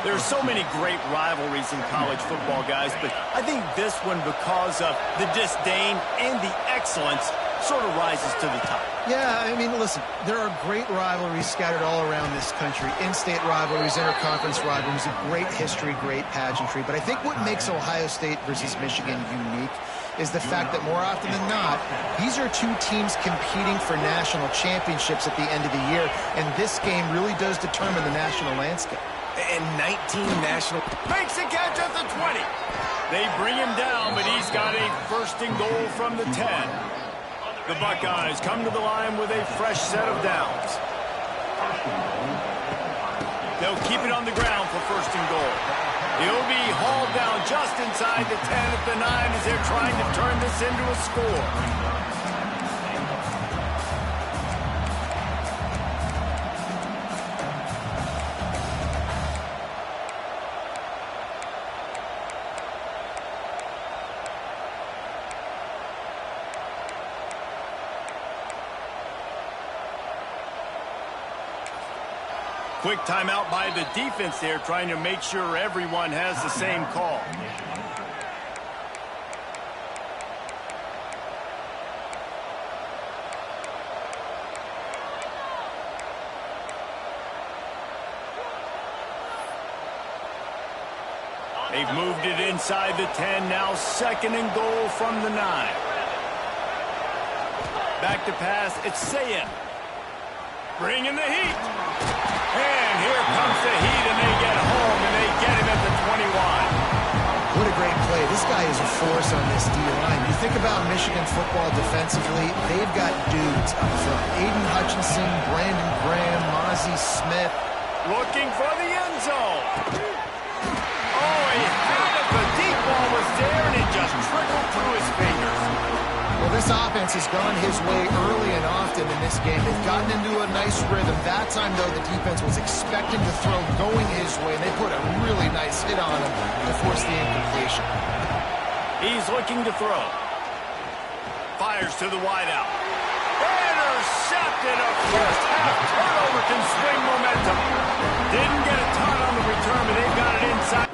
There are so many great rivalries in college football, guys, but I think this one, because of the disdain and the excellence, sort of rises to the top. Yeah, I mean, listen, there are great rivalries scattered all around this country. In-state rivalries, interconference rivalries, a great history, great pageantry. But I think what makes Ohio State versus Michigan unique is the fact that more often than not, these are two teams competing for national championships at the end of the year, and this game really does determine the national landscape. And 19 national... Makes a catch at the 20. They bring him down, but he's got a 1st and goal from the 10. The Buckeyes come to the line with a fresh set of downs. They'll keep it on the ground for 1st and goal. He'll be hauled down just inside the 10 at the 9 as they're trying to turn this into a score. Quick timeout by the defense there, trying to make sure everyone has the same call. They've moved it inside the 10, now 2nd and goal from the 9. Back to pass, it's Sayin. Bringing the heat. And here comes the heat, and they get home, and they get him at the 21. What a great play. This guy is a force on this D-line. You think about Michigan football defensively, they've got dudes up front. Aiden Hutchinson, Brandon Graham, Mozzie Smith. Looking for the end zone. Oh, he had it. The deep ball was there, and it just trickled through his fingers. Well, this offense has gone his way early and often in this game. They've gotten into a nice rhythm. That time, though, the defense was expecting to throw going his way. They put a really nice hit on him to force the incompletion. He's looking to throw. Fires to the wideout. Intercepted. A first half turnover can swing momentum. Didn't get a ton on the return, but they've got it inside.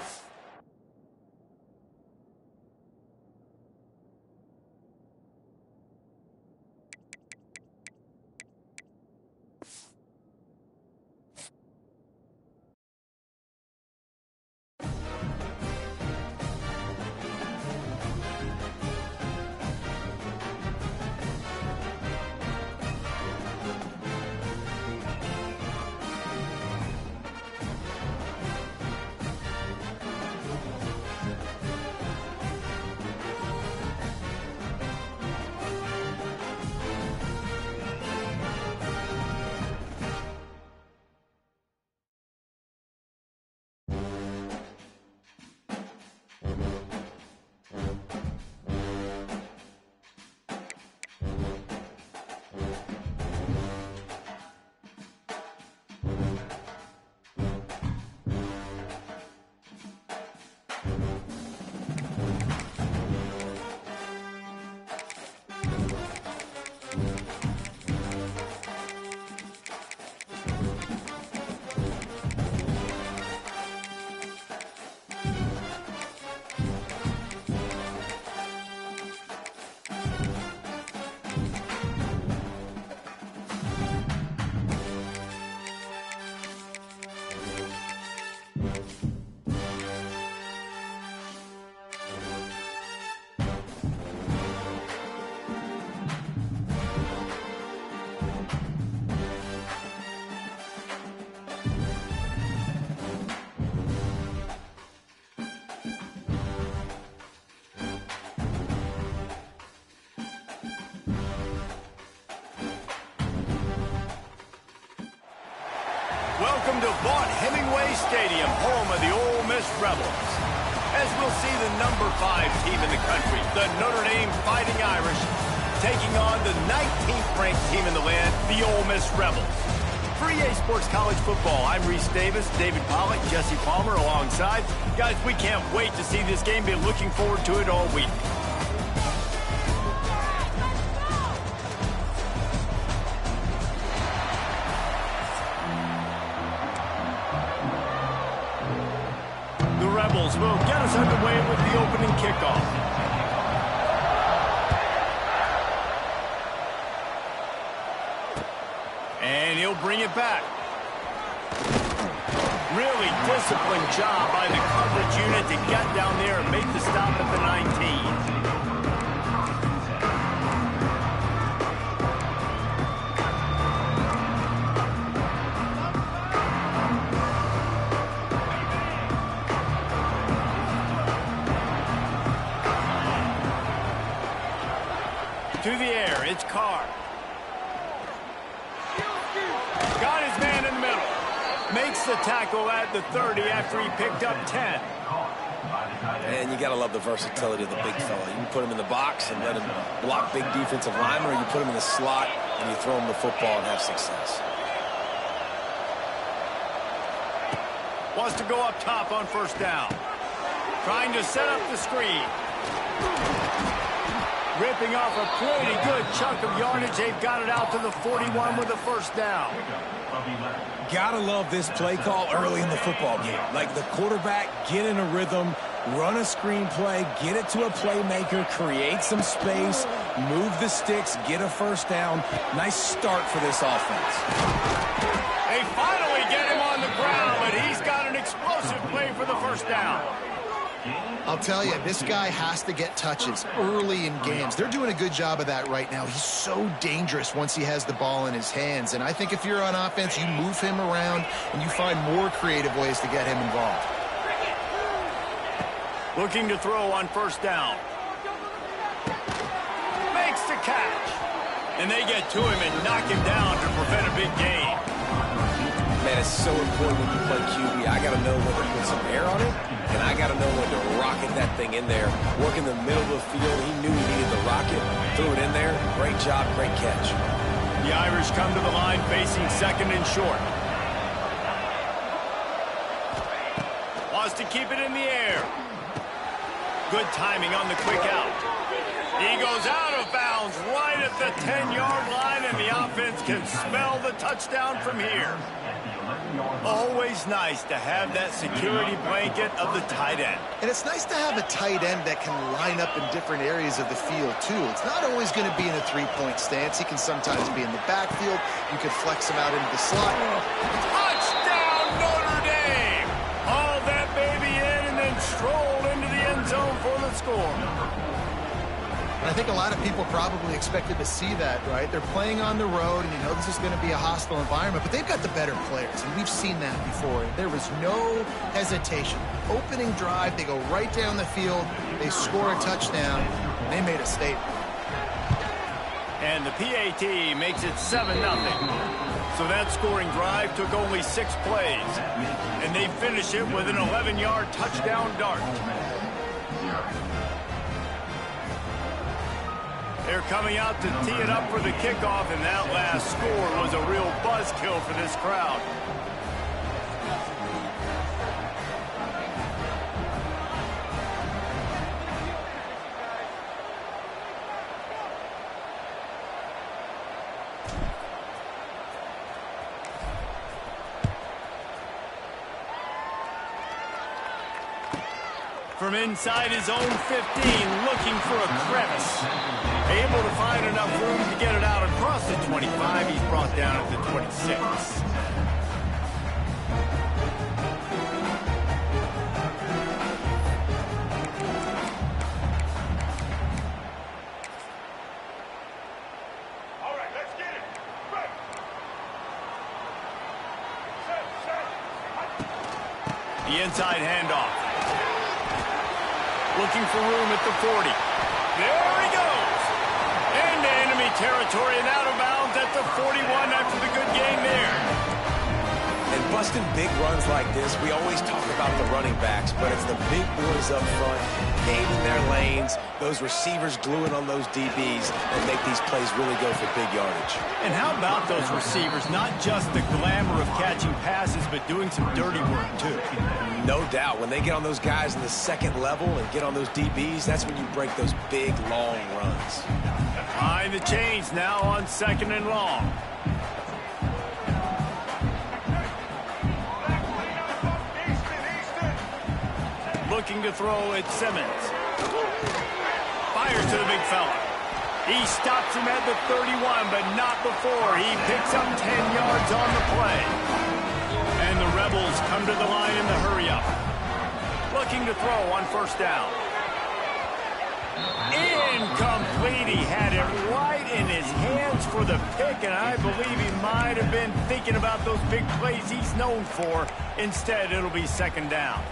Welcome to Hemingway Stadium, home of the Ole Miss Rebels. As we'll see the number 5 team in the country, the Notre Dame Fighting Irish, taking on the 19th ranked team in the land, the Ole Miss Rebels. For EA Sports College Football, I'm Reese Davis, David Pollack, Jesse Palmer alongside. Guys, we can't wait to see this game. Been looking forward to it all week. Rebels will get us underway with the opening kickoff. And he'll bring it back. Really disciplined job by the coverage unit to get down there and make the stop at the 19. To the air, it's Carr. Got his man in the middle. Makes the tackle at the 30 after he picked up 10. And you got to love the versatility of the big fella. You can put him in the box and let him block big defensive linemen, or you put him in the slot and you throw him the football and have success. Wants to go up top on first down. Trying to set up the screen. Ripping off a pretty good chunk of yardage. They've got it out to the 41 with a first down. Gotta love this play call early in the football game. Like the quarterback, get in a rhythm, run a screen play, get it to a playmaker, create some space, move the sticks, get a first down. Nice start for this offense. They finally get him on the ground, but he's got an explosive play for the first down. I'll tell you, this guy has to get touches early in games. They're doing a good job of that right now. He's so dangerous once he has the ball in his hands. And I think if you're on offense, you move him around and you find more creative ways to get him involved. Looking to throw on first down. Makes the catch. And they get to him and knock him down to prevent a big gain. Man, it's so important when you play QB. I got to know when to put some air on it, and I got to know when to rocket that thing in there. Work in the middle of the field. He knew he needed the rocket. Threw it in there. Great job, great catch. The Irish come to the line facing second and short. Wants to keep it in the air. Good timing on the quick out. He goes out of bounds right at the 10-yard line, and the offense can smell the touchdown from here. Always nice to have that security blanket of the tight end. And it's nice to have a tight end that can line up in different areas of the field, too. It's not always going to be in a three-point stance. He can sometimes be in the backfield. You could flex him out into the slot. Touchdown, Notre Dame! Haul that baby in and then stroll into the end zone for the score. And I think a lot of people probably expected to see that, right? They're playing on the road, and you know this is going to be a hostile environment, but they've got the better players, and we've seen that before. There was no hesitation. Opening drive, they go right down the field, they score a touchdown, and they made a statement. And the PAT makes it 7-0. So that scoring drive took only 6 plays, and they finish it with an 11-yard touchdown dart. They're coming out to tee it up for the kickoff, and that last score was a real buzzkill for this crowd. From inside his own 15, looking for a crevice. Able to find enough room to get it out across the 25. He's brought down at the 26. The inside handoff. Looking for room at the 40. There he goes. Into enemy territory and out of bounds at the 41 after the good game there. And busting big runs like this, we always talk about the running backs, but it's the big boys up front, gaining their lanes, those receivers gluing on those DBs, and make these plays really go for big yardage. And how about those receivers? Not just the glamour of catching passes, but doing some dirty work, too. No doubt. When they get on those guys in the second level and get on those DBs, that's when you break those big, long runs. Behind the chains now on 2nd and long. Looking to throw at Simmons. Fires to the big fella. He stops him at the 31, but not before. He picks up 10 yards on the play. And the Rebels come to the line in the hurry-up. Looking to throw on 1st down. Incomplete. He had it right in his hands for the pick, and I believe he might have been thinking about those big plays he's known for. Instead, it'll be 2nd down.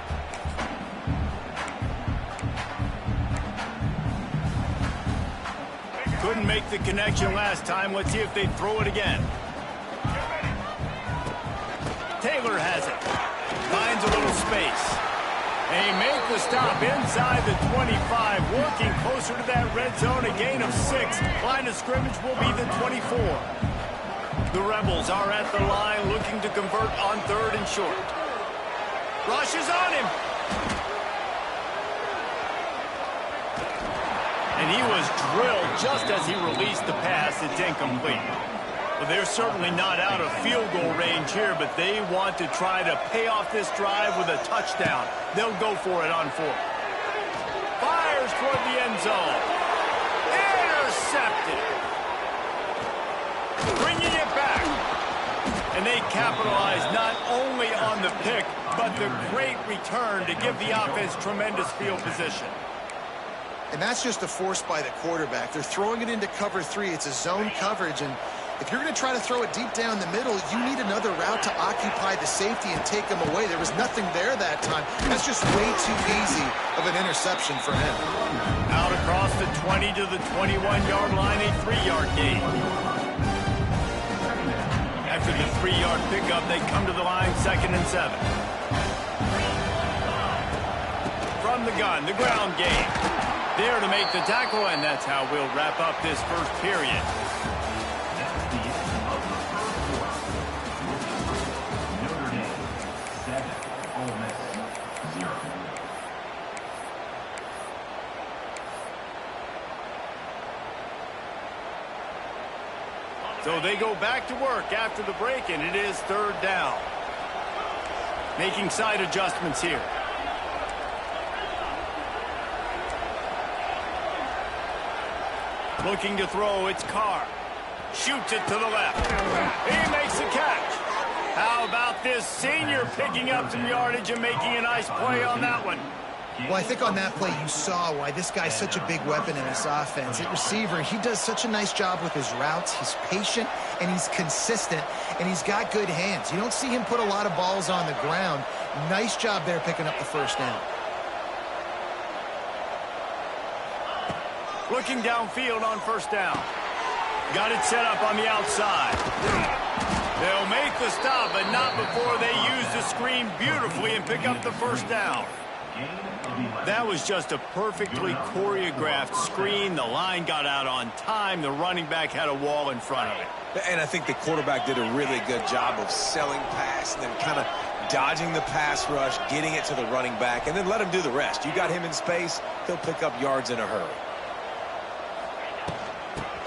Couldn't make the connection last time. Let's see if they throw it again. Taylor has it. Finds a little space. And he makes the stop inside the 25, working closer to that red zone, a gain of 6. Line of scrimmage will be the 24. The Rebels are at the line looking to convert on 3rd and short. Rush is on him. And he was drilled just as he released the pass. It's incomplete. Well, they're certainly not out of field goal range here, but they want to try to pay off this drive with a touchdown. They'll go for it on 4th. Fires toward the end zone. Intercepted. Bringing it back. And they capitalize not only on the pick, but the great return to give the offense tremendous field position. And that's just a force by the quarterback. They're throwing it into cover 3. It's a zone coverage, and if you're going to try to throw it deep down the middle, you need another route to occupy the safety and take them away. There was nothing there that time. That's just way too easy of an interception for him. Out across the 20 to the 21-yard line, a 3-yard gain. After the 3-yard pickup, they come to the line 2nd and 7. From the gun, the ground game. There to make the tackle, and that's how we'll wrap up this first period. So they go back to work after the break, and it is 3rd down. Making side adjustments here. Looking to throw, it's Carr. Shoots it to the left. He makes the catch. How about this senior picking up some yardage and making a nice play on that one? Well, I think on that play you saw why this guy's such a big weapon in this offense. At receiver, he does such a nice job with his routes. He's patient, and he's consistent, and he's got good hands. You don't see him put a lot of balls on the ground. Nice job there picking up the 1st down. Looking downfield on 1st down. Got it set up on the outside. They'll make the stop, but not before they use the screen beautifully and pick up the 1st down. That was just a perfectly choreographed screen. The line got out on time. The running back had a wall in front of it. And I think the quarterback did a really good job of selling pass and then kind of dodging the pass rush, getting it to the running back, and then let him do the rest. You got him in space, he'll pick up yards in a hurry.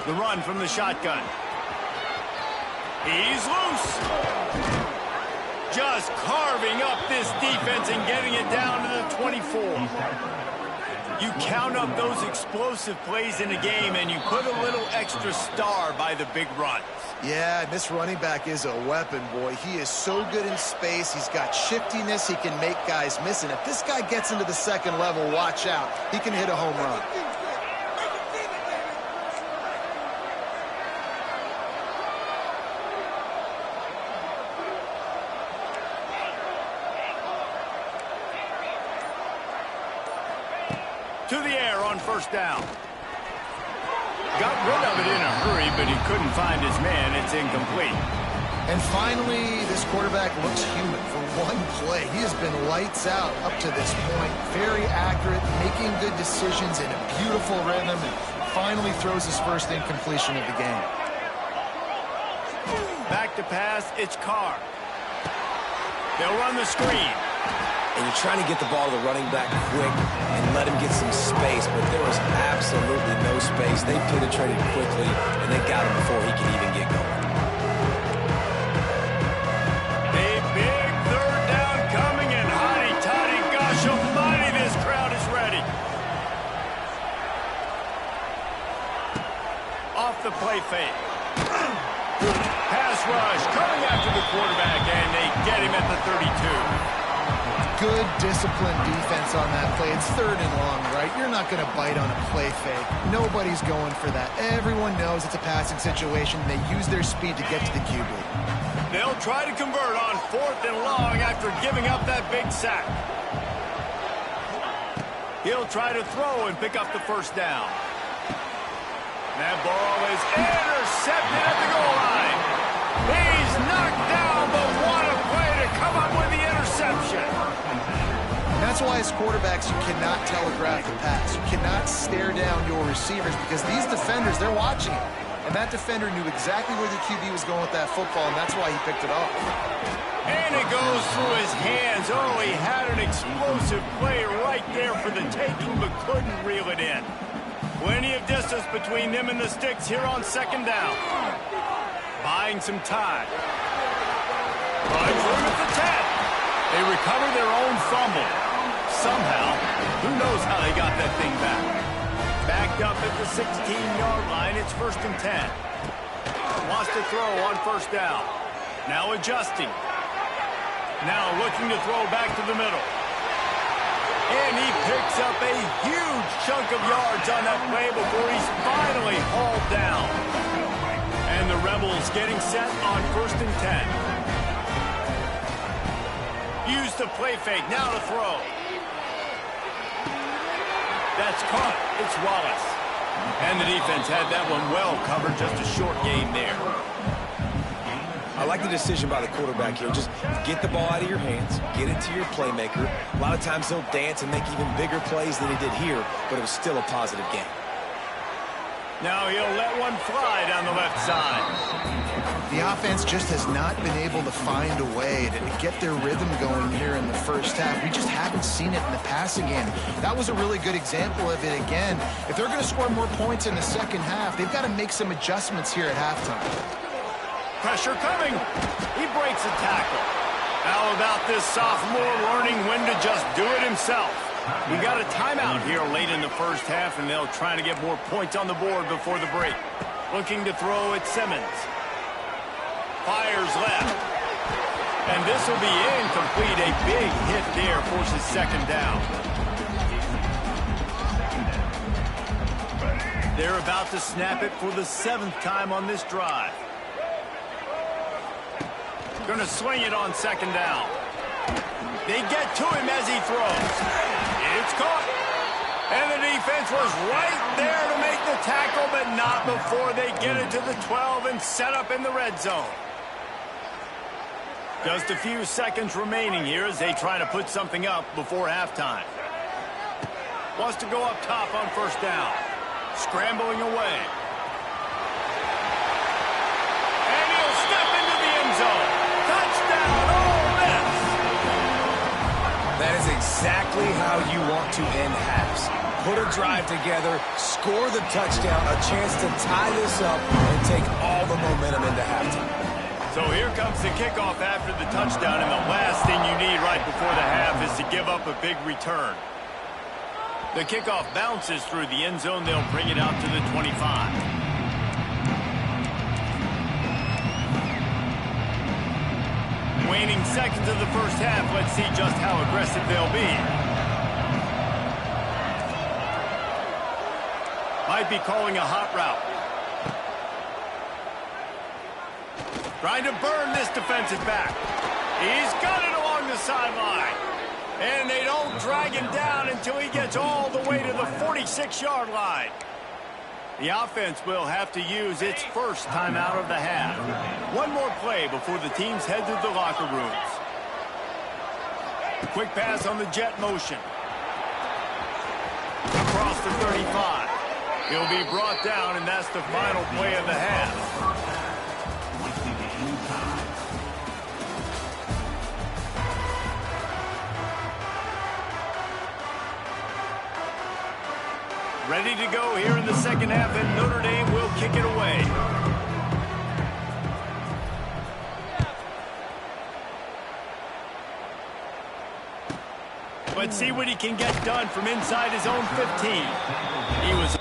The run from the shotgun. He's loose. Just carving up this defense and getting it down to the 24. You count up those explosive plays in a game, and you put a little extra star by the big runs. Yeah, this running back is a weapon, boy. He is so good in space. He's got shiftiness. He can make guys miss. And if this guy gets into the 2nd level, watch out. He can hit a home run. to the air on first down. Got rid of it in a hurry, but he couldn't find his man. It's incomplete. And finally, this quarterback looks human for one play. He has been lights out up to this point. Very accurate, making good decisions in a beautiful rhythm, and finally throws his first incompletion of the game. Back to pass, it's Carr. They'll run the screen. And you're trying to get the ball to the running back quick and let him get some space, but there was absolutely no space. They penetrated quickly, and they got him before he could even get going. A big third down coming, and hotty-toddy, gosh almighty, this crowd is ready. Off the play fake. Pass rush coming after the quarterback, and they get him at the 32. Good disciplined defense on that play. It's third and long, right? You're not going to bite on a play fake. Nobody's going for that. Everyone knows it's a passing situation. They use their speed to get to the QB. They'll try to convert on fourth and long after giving up that big sack. He'll try to throw and pick up the first down. That ball is intercepted at the goal line. He's knocked down, but what a play to come up with the interception. That's why as quarterbacks, you cannot telegraph the pass. You cannot stare down your receivers because these defenders, they're watching it. And that defender knew exactly where the QB was going with that football, and that's why he picked it off. And it goes through his hands. Oh, he had an explosive play right there for the taking, but couldn't reel it in. Plenty of distance between them and the sticks here on second down. Buying some time. Finds room at the 10. They recover their own fumble. Somehow, who knows how they got that thing back. Backed up at the 16-yard line, it's 1st and 10. Wants to throw on first down. Now adjusting. Now looking to throw back to the middle. And he picks up a huge chunk of yards on that play before he's finally hauled down. And the Rebels getting set on 1st and 10. Use the play fake, now to throw. That's caught. It's Wallace. And the defense had that one well covered, just a short game there. I like the decision by the quarterback here. Just get the ball out of your hands, get it to your playmaker. A lot of times he'll dance and make even bigger plays than he did here, but it was still a positive game. Now he'll let one fly down the left side. The offense just has not been able to find a way to get their rhythm going here in the first half. We just haven't seen it in the passing game. That was a really good example of it again. If they're going to score more points in the second half, they've got to make some adjustments here at halftime. Pressure coming. He breaks a tackle. How about this sophomore learning when to just do it himself? We got a timeout here late in the first half, and they'll try to get more points on the board before the break. Looking to throw at Simmons. Fires left. And this will be incomplete. A big hit there forces second down. They're about to snap it for the 7th time on this drive. Going to swing it on second down. They get to him as he throws. It's caught. And the defense was right there to make the tackle, but not before they get it to the 12 and set up in the red zone. Just a few seconds remaining here as they try to put something up before halftime. Wants to go up top on first down. Scrambling away. And he'll step into the end zone. Touchdown, Ole Miss! That is exactly how you want to end halves. Put a drive together, score the touchdown, a chance to tie this up, and take all the momentum into halftime. So here comes the kickoff after the touchdown, and the last thing you need right before the half is to give up a big return. The kickoff bounces through the end zone. They'll bring it out to the 25. Waning seconds of the first half. Let's see just how aggressive they'll be. Might be calling a hot route. Trying to burn this defensive back. He's got it along the sideline. And they don't drag him down until he gets all the way to the 46-yard line. The offense will have to use its first timeout of the half. One more play before the teams head to the locker rooms. Quick pass on the jet motion. Across the 35. He'll be brought down, and that's the final play of the half. Ready to go here in the second half, and Notre Dame will kick it away. Let's see what he can get done from inside his own 15. He was...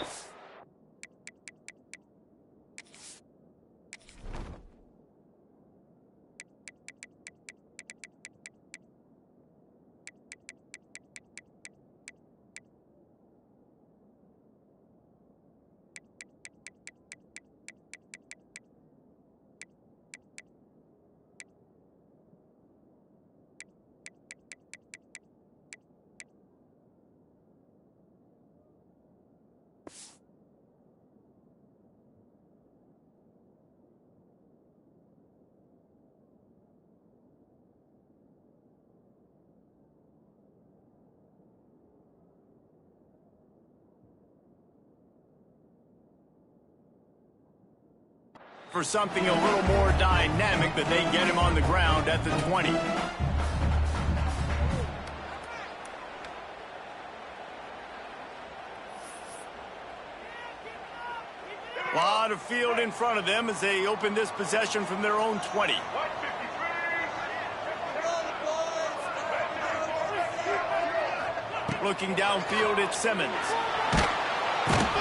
for something a little more dynamic, but they get him on the ground at the 20. A lot of field in front of them as they open this possession from their own 20. Looking downfield, it's Simmons.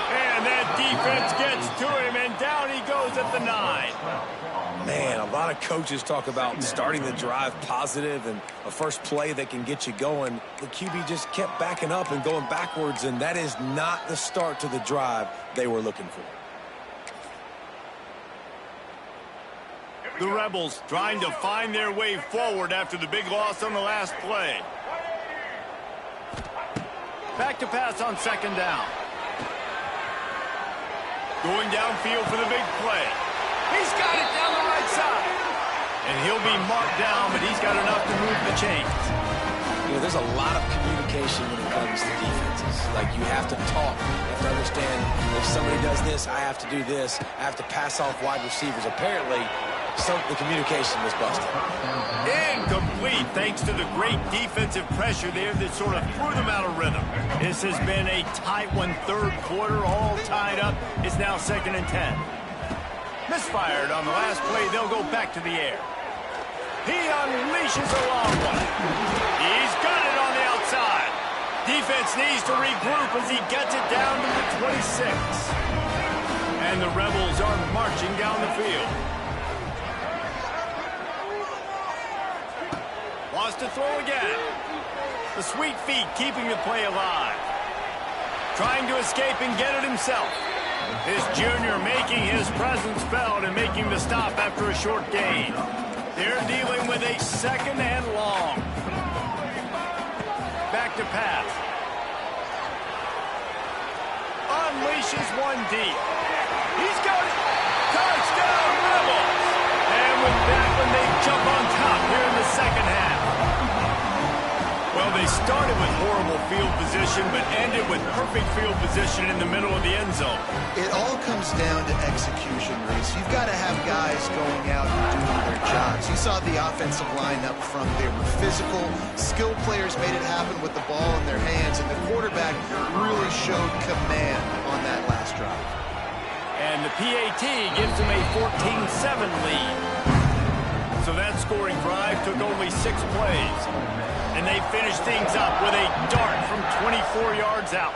And that defense gets to him, and down he goes at the 9. Man, a lot of coaches talk about starting the drive positive and a first play that can get you going. The QB just kept backing up and going backwards, and that is not the start to the drive they were looking for. The Rebels trying to find their way forward after the big loss on the last play. Back to pass on second down. Going downfield for the big play. He's got it down the right side. And he'll be marked down, but he's got enough to move the chains. You know, there's a lot of communication when it comes to defenses. Like, you have to talk. You have to understand, if somebody does this, I have to do this. I have to pass off wide receivers. Apparently, the communication was busted. Incomplete, thanks to the great defensive pressure there that sort of threw them out of rhythm. This has been a tight one, third quarter, all tied up. It's now 2nd and 10. Misfired on the last play. They'll go back to the air. He unleashes a long one. He's got it on the outside. Defense needs to regroup as he gets it down to the 26. And the Rebels are marching down the field. Wants to throw again. The sweet feet keeping the play alive. Trying to escape and get it himself. This junior making his presence felt and making the stop after a short gain. They're dealing with a 2nd and long. Back to pass. Unleashes one deep. He's got it. Touchdown, Rebels. And with that one, they jump on top here in the second half. Well, they started with horrible field position, but ended with perfect field position in the middle of the end zone. It all comes down to execution, Reese. You've got to have guys going out and doing their jobs. You saw the offensive line up front. They were physical. Skilled players made it happen with the ball in their hands, and the quarterback really showed command on that last drive. And the PAT gives them a 14-7 lead. So that scoring drive took only 6 plays. And they finish things up with a dart from 24 yards out.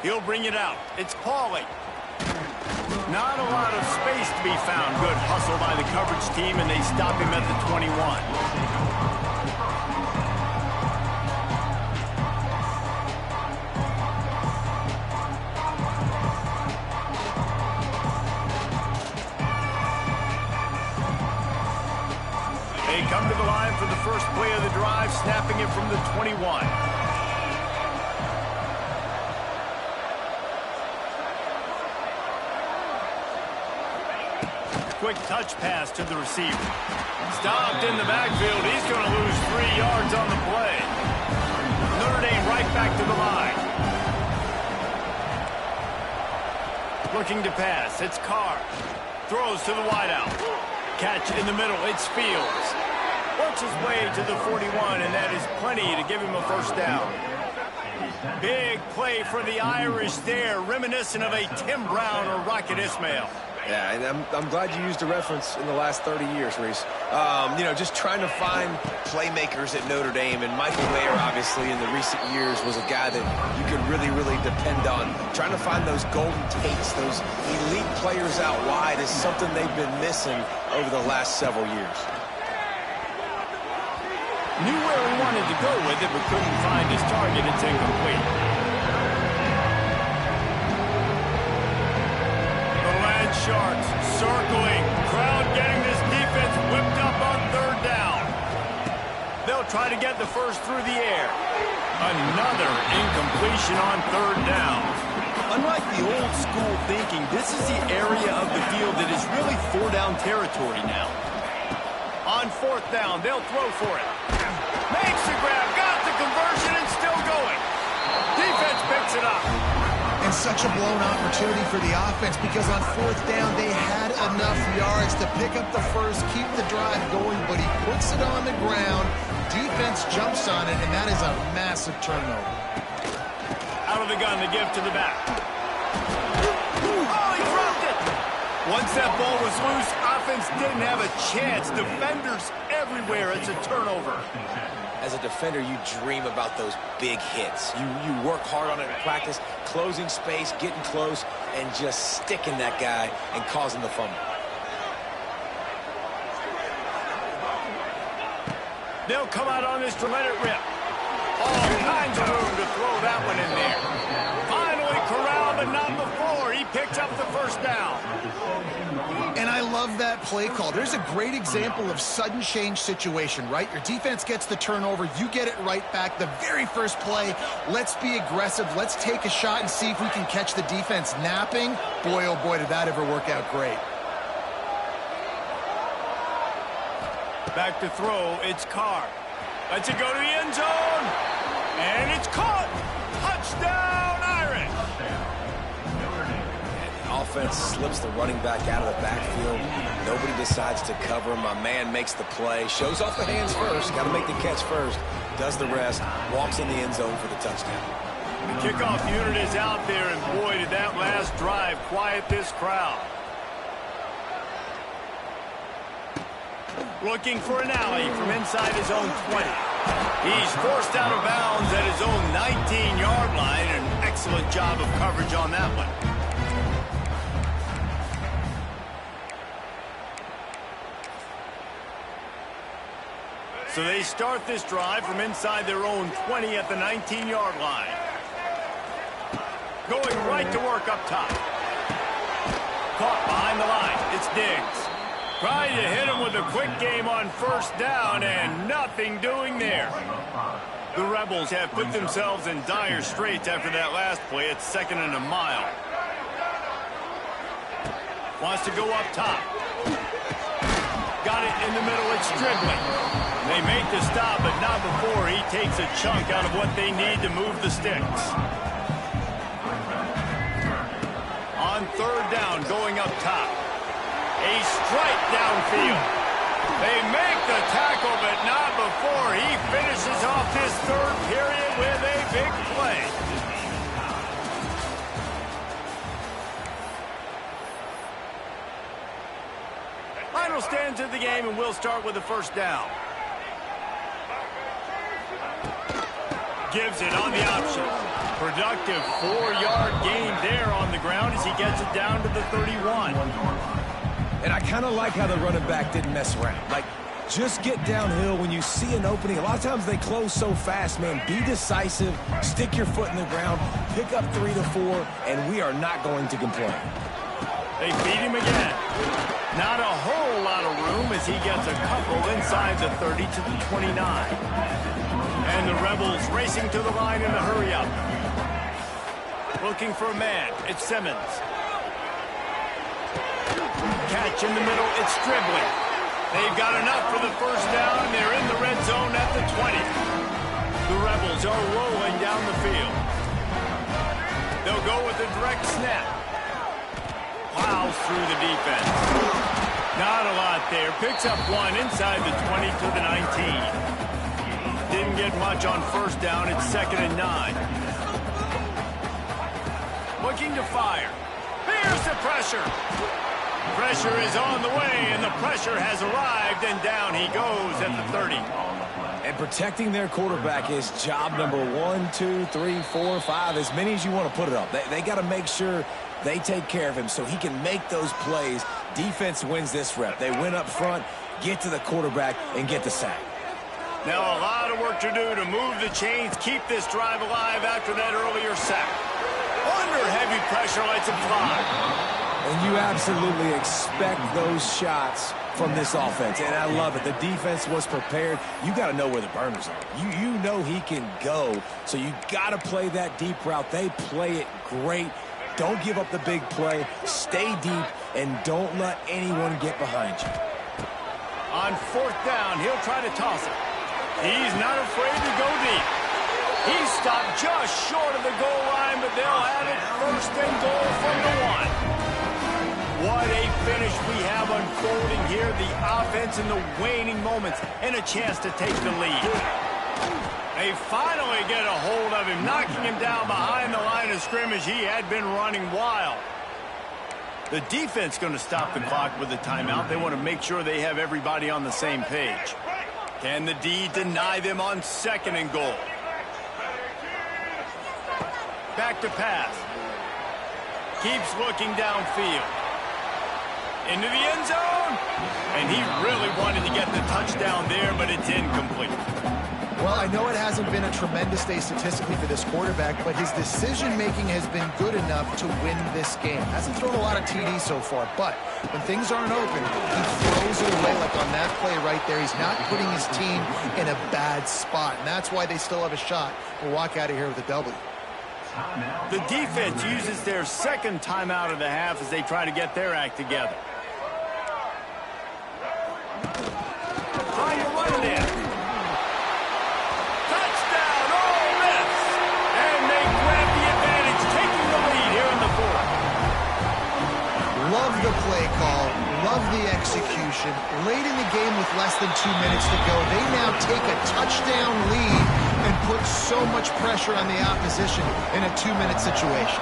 He'll bring it out. It's Pauly. Not a lot of space to be found. Good hustle by the coverage team, and they stop him at the 21. Come to the line for the first play of the drive. snapping it from the 21. Quick touch pass to the receiver. Stopped in the backfield. He's going to lose 3 yards on the play. Notre Dame right back to the line. Looking to pass. It's Carr. Throws to the wideout. Catch in the middle. It's Fields. Works his way to the 41, and that is plenty to give him a first down. Big play for the Irish there, reminiscent of a Tim Brown or Rocket Ismail. Yeah, and I'm glad you used a reference in the last 30 years, Reese. You know, just trying to find playmakers at Notre Dame, and Michael Mayer, obviously, in the recent years, was a guy that you could really, really depend on. Trying to find those golden takes, those elite players out wide is something they've been missing over the last several years. Knew where he wanted to go with it, but couldn't find his target. It's incomplete. Sharks circling. Crowd getting this defense whipped up on third down. They'll try to get the first through the air. Another incompletion on third down. Unlike the old school thinking, this is the area of the field that is really 4-down territory now. On fourth down, they'll throw for it. Makes the grab, got the conversion, and still going. Defense picks it up. And such a blown opportunity for the offense because on fourth down, they had enough yards to pick up the first, keep the drive going, but he puts it on the ground. Defense jumps on it, and that is a massive turnover. Out of the gun, the give to the back. Oh, he dropped it! Once that ball was loose, offense didn't have a chance. Defenders everywhere. It's a turnover. As a defender, you dream about those big hits. You work hard on it in practice, closing space, getting close, and just sticking that guy and causing the fumble. They'll come out on this to let it rip. All kinds of room to throw that one in there. Finally corralled, but not before. He picks up the first down. And I love that play call. There's a great example of sudden change situation, right? Your defense gets the turnover. You get it right back. The very first play, let's be aggressive. Let's take a shot and see if we can catch the defense napping. Boy, oh boy, did that ever work out great. Back to throw, it's Carr. Lets it go to the end zone. And it's caught. Touchdown, Irish. Offense slips the running back out of the backfield. Nobody decides to cover him. My man makes the play. Shows off the hands first. Got to make the catch first. Does the rest. Walks in the end zone for the touchdown. The kickoff unit is out there, and boy, did that last drive quiet this crowd. Looking for an alley from inside his own 20. He's forced out of bounds at his own 19-yard line. An excellent job of coverage on that one. So they start this drive from inside their own 20 at the 19-yard line. Going right to work up top. Caught behind the line. It's Diggs. Trying to hit him with a quick game on first down, and nothing doing there. The Rebels have put themselves in dire straits after that last play. It's 2nd and a mile. Wants to go up top. Got it in the middle. It's Strickland. They make the stop, but not before he takes a chunk out of what they need to move the sticks. On third down, going up top. A strike downfield. They make the tackle, but not before he finishes off this third period with a big play. Final stands of the game, and we'll start with the first down. Gives it on the option. Productive 4-yard gain there on the ground as he gets it down to the 31. And I kind of like how the running back didn't mess around. Like, just get downhill when you see an opening. A lot of times they close so fast, man. Be decisive, stick your foot in the ground, pick up 3 to 4, and we are not going to complain. They feed him again. Not a whole lot of room as he gets a couple inside the 30 to the 29. And the Rebels racing to the line in the hurry-up. Looking for a man. It's Simmons. Catch in the middle. It's dribbling. They've got enough for the first down, and they're in the red zone at the 20. The Rebels are rolling down the field. They'll go with a direct snap. Plows through the defense. Not a lot there. Picks up one inside the 20 to the 19. Didn't get much on first down. It's 2nd and 9. Looking to fire. Here's the pressure. Pressure is on the way, and the pressure has arrived, and down he goes at the 30. And protecting their quarterback is job number 1, 2, 3, 4, 5, as many as you want to put it up. They got to make sure they take care of him so he can make those plays. Defense wins this rep. They win up front, get to the quarterback, and get the sack. Now a lot of work to do to move the chains, keep this drive alive after that earlier sack. Under heavy pressure lets him fly. And you absolutely expect those shots from this offense. And I love it. The defense was prepared. You got to know where the burners are. You know he can go. So you got to play that deep route. They play it great. Don't give up the big play. Stay deep and don't let anyone get behind you. On 4th down, he'll try to toss it. He's not afraid to go deep. He stopped just short of the goal line, but they'll have it 1st and goal from the 1. What a finish we have unfolding here. The offense in the waning moments and a chance to take the lead. They finally get a hold of him, knocking him down behind the line of scrimmage. He had been running wild. The defense going to stop the clock with a timeout. They want to make sure they have everybody on the same page. Can the D deny them on 2nd and goal? Back to pass. Keeps looking downfield. Into the end zone. And he really wanted to get the touchdown there, but it's incomplete. Well, I know it hasn't been a tremendous day statistically for this quarterback, but his decision-making has been good enough to win this game. Hasn't thrown a lot of TDs so far, but when things aren't open, he throws it away like on that play right there. He's not putting his team in a bad spot, and that's why they still have a shot to walk out of here with a W. The defense uses their 2nd timeout of the half as they try to get their act together. Trying to run it in. Touchdown, Ole Miss! And they grab the advantage, taking the lead here in the 4th. Love the play call, love the execution. Late in the game with less than 2 minutes to go, they now take a touchdown lead and put so much pressure on the opposition in a 2-minute situation.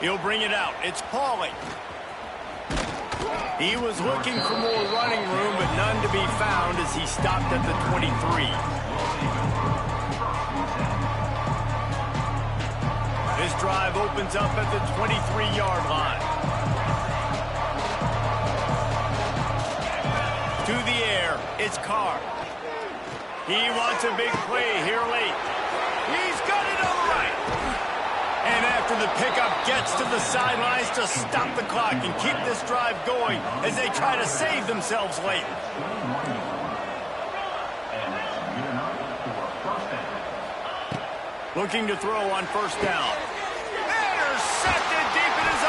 He'll bring it out. It's Pauly. He was looking for more running room, but none to be found as he stopped at the 23. This drive opens up at the 23-yard line. To the air, it's Carr. He wants a big play here late. He's got it on the right. And after the pickup gets to the sidelines to stop the clock and keep this drive going as they try to save themselves late. Looking to throw on 1st down. Intercepted deep in his